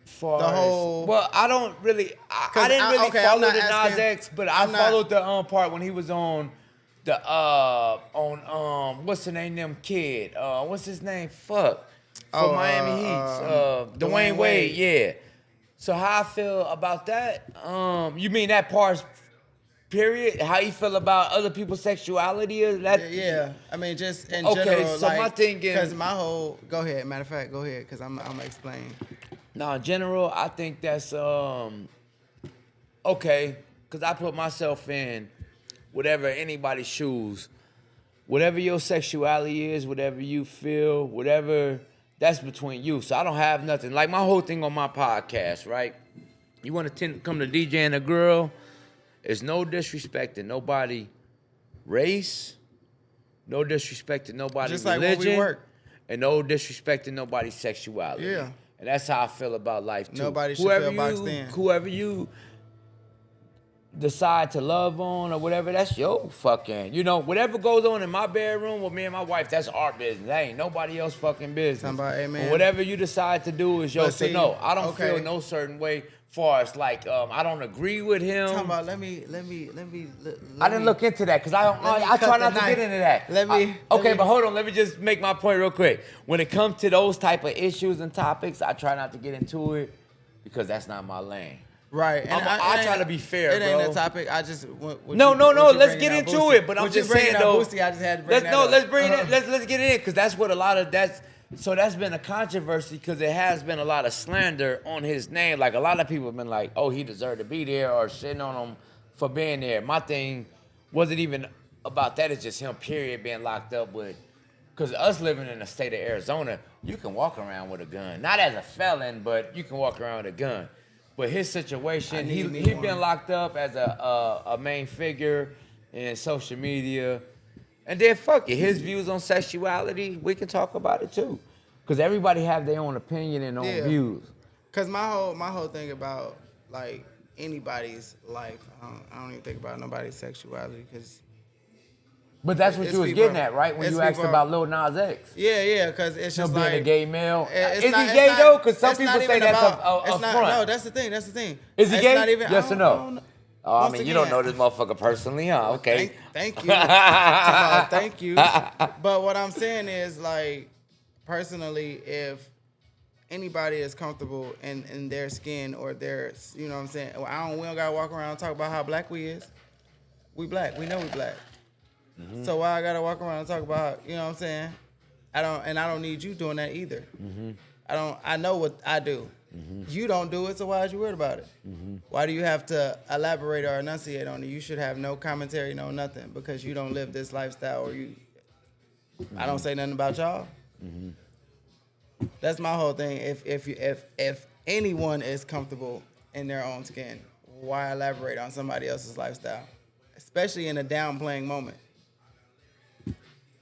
Far The as- whole- well, I don't really. I 'Cause didn't really okay, I'm follow not the Nas asking- X, but I I'm not- followed the part when he was on the on what's the name them kid? What's his name? Fuck. For Miami Heat. Dwayne Wade, yeah. So how I feel about that? You mean that part period? How you feel about other people's sexuality? Is that Yeah, I mean, just in Okay, general. so my thing is- because my whole. Go ahead. Matter of fact, go ahead, because I'm gonna explain. No, in general, I think that's okay, because I put myself in whatever anybody's shoes. Whatever your sexuality is, whatever you feel, whatever, that's between you. So I don't have nothing. Like my whole thing on my podcast, right? You want to come to DJ and a girl, it's no disrespect to nobody race, no disrespect to nobody Just like religion, when we work. and no disrespect to nobody's sexuality. Yeah. And that's how I feel about life too. Nobody should feel boxed in. Whoever you decide to love on or whatever, that's your fucking, whatever goes on in my bedroom with me and my wife, that's our business. That ain't nobody else fucking business. Somebody, amen. But whatever you decide to do is yours. But see, So no, I don't okay. feel no certain way far as like, I don't agree with him. Talking about, let me. I didn't look into that because I cut try the not to knife. get into that. Let me- But hold on. Let me just make my point real quick. When it comes to those type of issues and topics, I try not to get into it because that's not my lane. Right. And I try to be fair, It ain't bro. a topic. I just. No. Let's get into it. But I'm just saying though. Boosie, I just had to bring that up. Let's bring it. Let's get it in because that's what a lot of that's. So that's been a controversy because it has been a lot of slander on his name. Like a lot of people have been like, "Oh, he deserved to be there," or shitting on him for being there. My thing wasn't even about that. It's just him, period, being locked up with. Because us living in the state of Arizona, you can walk around with a gun. Not as a felon, but you can walk around with a gun. But his situation, he been locked up as a main figure in social media. And then fuck it, his views on sexuality, we can talk about it too. Because everybody have their own opinion and own views. Because my whole thing about like anybody's life, I don't even think about nobody's sexuality because. But that's what you was getting at, right? When you asked about Lil Nas X. Yeah, because it's just being like a gay male. it's Is not- he it's gay not- though? Because some it's people not say even that's about- a it's not- front. No, that's the thing. Is he It's gay? not even- Yes or I no? don't- Oh, I Once mean, you don't again- know this motherfucker personally, huh? Okay. Thank you. Thank you. But what I'm saying is, like, personally, if anybody is comfortable in their skin or their, you know what I'm saying? We don't gotta walk around and talk about how black we is. We black. We know we black. Mm-hmm. So why I gotta walk around and talk about, you know what I'm saying? I don't need you doing that either. Mm-hmm. I know what I do. Mm-hmm. You don't do it, so why is you worried about it? Mm-hmm. Why do you have to elaborate or enunciate on it? You should have no commentary, no nothing, because you don't live this lifestyle or you. I don't say nothing about y'all. Mm-hmm. That's my whole thing. If anyone is comfortable in their own skin, why elaborate on somebody else's lifestyle, especially in a downplaying moment?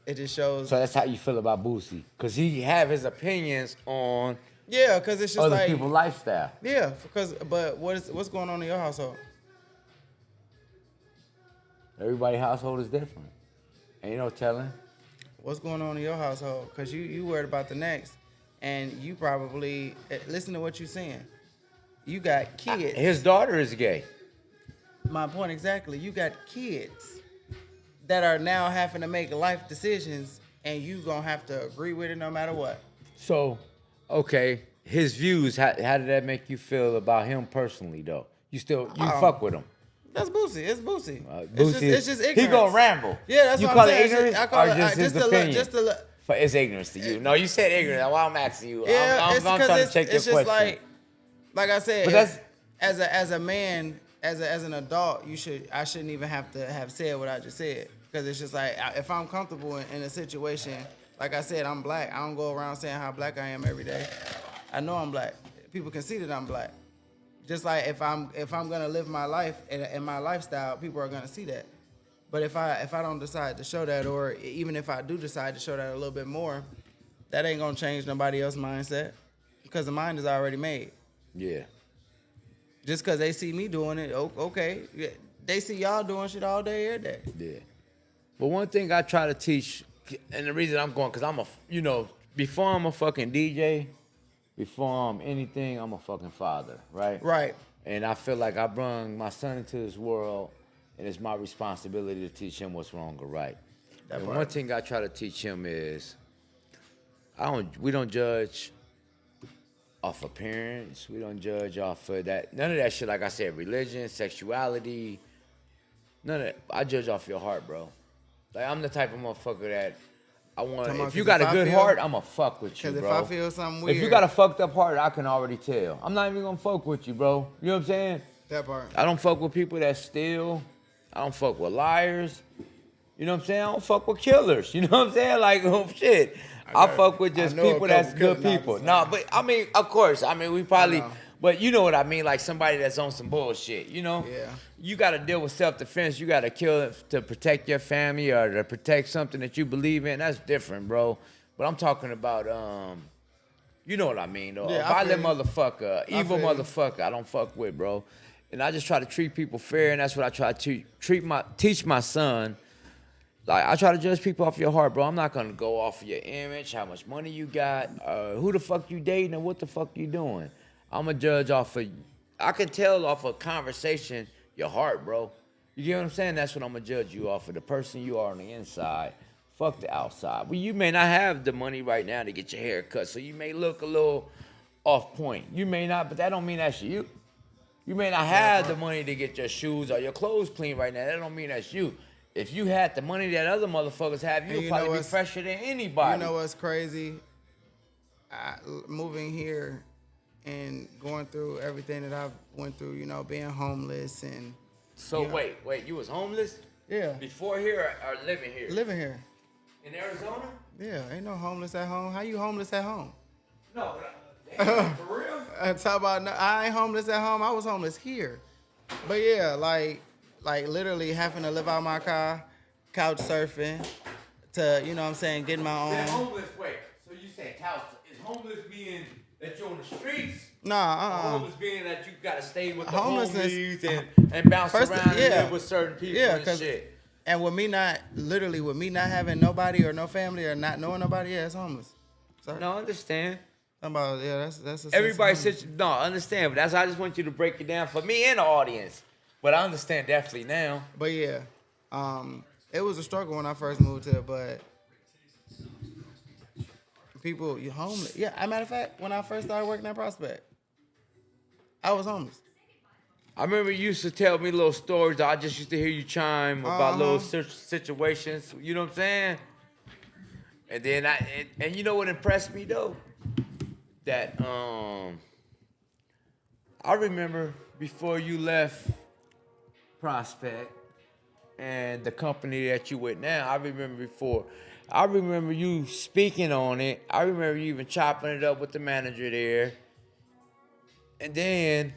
It just shows. So that's how you feel about Boosie. Because he have his opinions on Yeah, because it's just other like people's lifestyle. yeah, but what's going on in your household? Everybody's household is different. Ain't no telling. What's going on in your household? Because you worried about the next, and you probably listen to what you're saying. You got kids. His daughter is gay. My point exactly. You got kids that are now having to make life decisions, and you gonna have to agree with it no matter what. So, okay, his views, how did that make you feel about him personally, though? You fuck with him? That's Boosie. It's Boosie. Boosie It's just ignorance. He gonna ramble. Yeah, that's you what call I'm it saying. ignorance I call or it just his opinion? just to look. But it's ignorance to you. No, you said ignorance. That's why I'm asking you. Yeah, I'm it's trying because to check your it's just question. like I said. But that's- as a man, as an adult, I shouldn't even have to have said what I just said, because it's just like if I'm comfortable in a situation, like I said, I'm black. I don't go around saying how black I am every day. I know I'm black. People can see that I'm black. Just like if I'm gonna live my life in my lifestyle, people are gonna see that. But if I don't decide to show that, or even if I do decide to show that a little bit more, that ain't gonna change nobody else's mindset, because the mind is already made. Yeah. Just because they see me doing it, okay. Yeah, they see y'all doing shit all day, every day. Yeah. But one thing I try to teach, and the reason I'm going, because before I'm a fucking DJ, before I'm anything, I'm a fucking father, right? Right. And I feel like I brought my son into this world, and it's my responsibility to teach him what's wrong or right. That And part. one thing I try to teach him is, we don't judge off appearance. We don't judge off of that. None of that shit. Like I said, religion, sexuality. None of that. I judge off your heart, bro. Like I'm the type of motherfucker that I want. Talking about If you 'cause got if a I good feel- heart, I'ma fuck with you, Because bro. if I feel something If you weird, got a fucked up heart, I can already tell. I'm not even gonna fuck with you, bro. You know what I'm saying? that part. I don't fuck with people that steal. I don't fuck with liars. You know what I'm saying? I don't fuck with killers. You know what I'm saying? Like, oh shit. I fuck with just I know a people that's couple good killers. people. No, but I mean, of course. I mean, we probably, know. but you know what I mean? Like somebody that's on some bullshit, you know? Yeah. You got to deal with self-defense. You got to kill to protect your family or to protect something that you believe in. That's different, bro. But I'm talking about, you know what I mean, though. Yeah, I Violent feel you. motherfucker, evil feel you. motherfucker, I don't fuck with, bro. And I just try to treat people fair, and that's what I try to teach my son. Like, I try to judge people off your heart, bro. I'm not gonna go off of your image, how much money you got, who the fuck you dating, and what the fuck you doing. I'm gonna judge off of, I can tell off a conversation your heart, bro. You get what I'm saying? That's what I'm gonna judge you off of, the person you are on the inside. Fuck the outside. Well, you may not have the money right now to get your hair cut, so you may look a little off point. You may not, but that don't mean that's you. You may not have the money to get your shoes or your clothes clean right now. That don't mean that's you. If you had the money that other motherfuckers have, And you'd you probably know be what's- fresher than anybody. You know what's crazy? Moving here and going through everything that I've went through, you know, being homeless and So yeah. wait, you was homeless yeah, before here or living here? living here. In Arizona? Yeah, ain't no homeless at home. How you homeless at home? No, damn, for real? Talk about I ain't homeless at home. I was homeless here. But yeah, like literally having to live out my car, couch surfing, to you know what I'm saying, getting my Then own. homeless, wait. So you say couch? Is homeless being that you're on the streets? Nah, Homeless being that you gotta stay with the Homelessness- homies and bounce First, around and yeah. live with certain people Yeah, and 'cause- shit. And with me not having nobody or no family or not knowing nobody, yeah, it's homeless. Sorry. No, I understand. I'm about that's a sense of Everybody homeless. says no, I understand, but that's I just want you to break it down for me and the audience. But I understand definitely now. But yeah, it was a struggle when I first moved here, but people, you homeless. Yeah, as a matter of fact, when I first started working at Prospect, I was homeless. I remember you used to tell me little stories. I just used to hear you chime about little situations. You know what I'm saying? And then and you know what impressed me though? That I remember before you left Prospect and the company that you with now. I remember you speaking on it. I remember you even chopping it up with the manager there. And then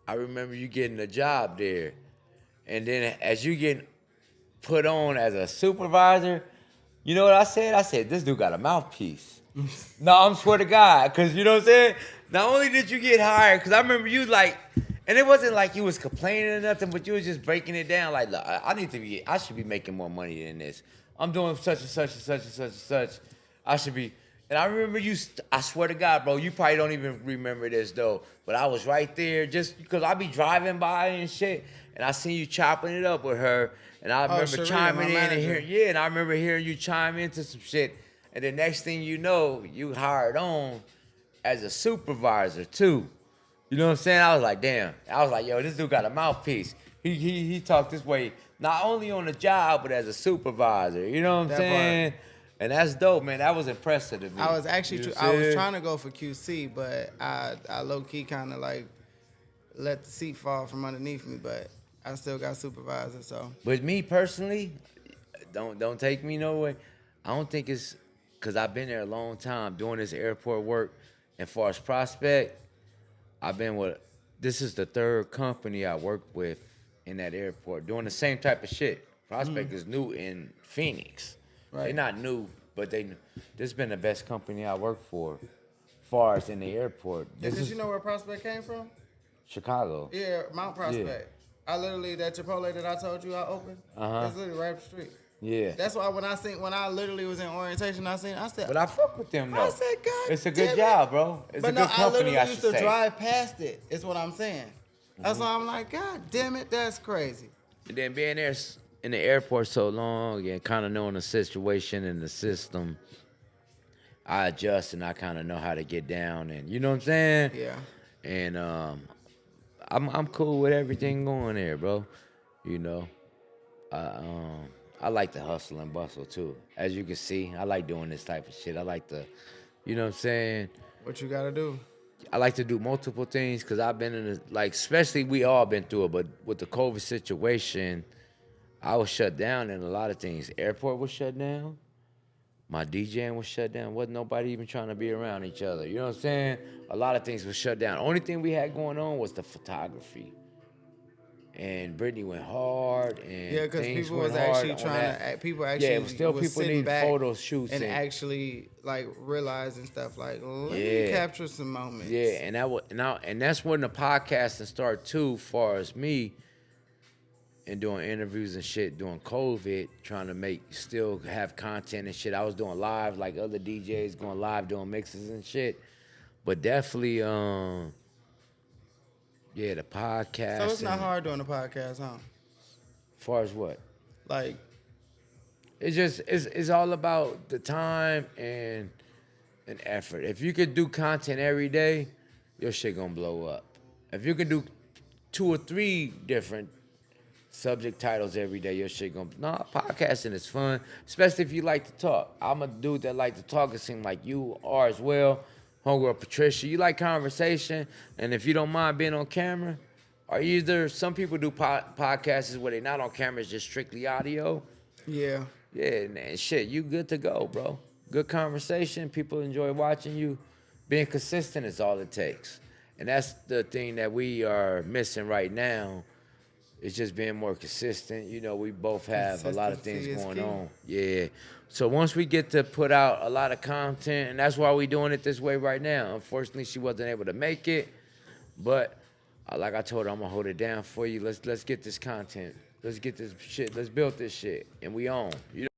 I remember you getting a job there. And then as you getting put on as a supervisor, you know what I said? I said, this dude got a mouthpiece. No, I'm swear to God. Because you know what I'm saying? Not only did you get hired, because I remember you like, and it wasn't like you was complaining or nothing, but you was just breaking it down like, look, I should be making more money than this. I'm doing such and such and such and such and such. I should be. And I remember I swear to God, bro, you probably don't even remember this though, but I was right there just because I be driving by and shit, and I seen you chopping it up with her, and I remember Sharia, chiming my in and manager. hearing, and I remember hearing you chime into some shit, and the next thing you know, you hired on as a supervisor too. You know what I'm saying? I was like, damn. I was like, yo, this dude got a mouthpiece. He talked this way, not only on the job, but as a supervisor. You know what I'm That saying? And that's dope, man. That was impressive to me. I was actually, You know I was what I'm saying? trying to go for QC, but I low key kind of like let the seat fall from underneath me, but I still got supervisor. So But me personally, don't take me nowhere. I don't think it's because I've been there a long time doing this airport work. And far as Prospect, I've been with, this is the third company I work with in that airport doing the same type of shit. Prospect is new in Phoenix. They're Right. not new, but this has been the best company I work for, far as in the airport. This did is you know where Prospect came from? Chicago. Yeah, Mount Prospect. I literally that Chipotle that I told you I opened. That's literally right up the street. Yeah. That's why when I literally was in orientation, I said, But I fuck with them though. I said, God it's a damn good it. job, bro. It's but a no, good company, I literally I used should to say. drive past it. Is what I'm saying. That's why I'm like, God damn it, that's crazy. And then being there in the airport so long and kind of knowing the situation and the system, I adjust and I kind of know how to get down, and you know what I'm saying. Yeah. And I'm cool with everything going there, bro. You know, I um I like the hustle and bustle too. As you can see, I like doing this type of shit. I like the, you know what I'm saying. What you gotta do? I like to do multiple things because I've been in the, like, especially we all been through it, but with the COVID situation, I was shut down in a lot of things. Airport was shut down. My DJing was shut down. Wasn't nobody even trying to be around each other. You know what I'm saying? A lot of things was shut down. Only thing we had going on was the photography. And Brittany went hard, and Yeah, because things people went was hard actually on trying that. to. People actually it was still people sitting need back photo shoots and and- actually like realizing stuff like, let me Yeah. capture some moments. Yeah, and and that's when the podcasting started too, far as me and doing interviews and shit during COVID, trying to still have content and shit. I was doing live like other DJs, going live doing mixes and shit. But definitely, yeah, the podcast. So it's not hard doing a podcast, huh? Far as what? Like, It's just it's all about the time and effort. If you could do content every day, your shit gonna blow up. If you can do 2 or 3 different subject titles every day, your shit gonna. Nah, podcasting is fun, especially if you like to talk. I'm a dude that like to talk. It seems like you are as well. Homegirl Patricia, you like conversation, and if you don't mind being on camera, or either some people do podcasts where they not on camera, it's just strictly audio. yeah. Yeah, and shit, you good to go, bro. Good conversation. People enjoy watching you. Being consistent is all it takes. And that's the thing that we are missing right now. It's just being more consistent. You know, we both have a lot of things Consistency is going key. on. Yeah. So once we get to put out a lot of content, and that's why we're doing it this way right now. Unfortunately, she wasn't able to make it. But like I told her, I'm gonna hold it down for you. Let's get this content. Let's get this shit. Let's build this shit. And we on. You know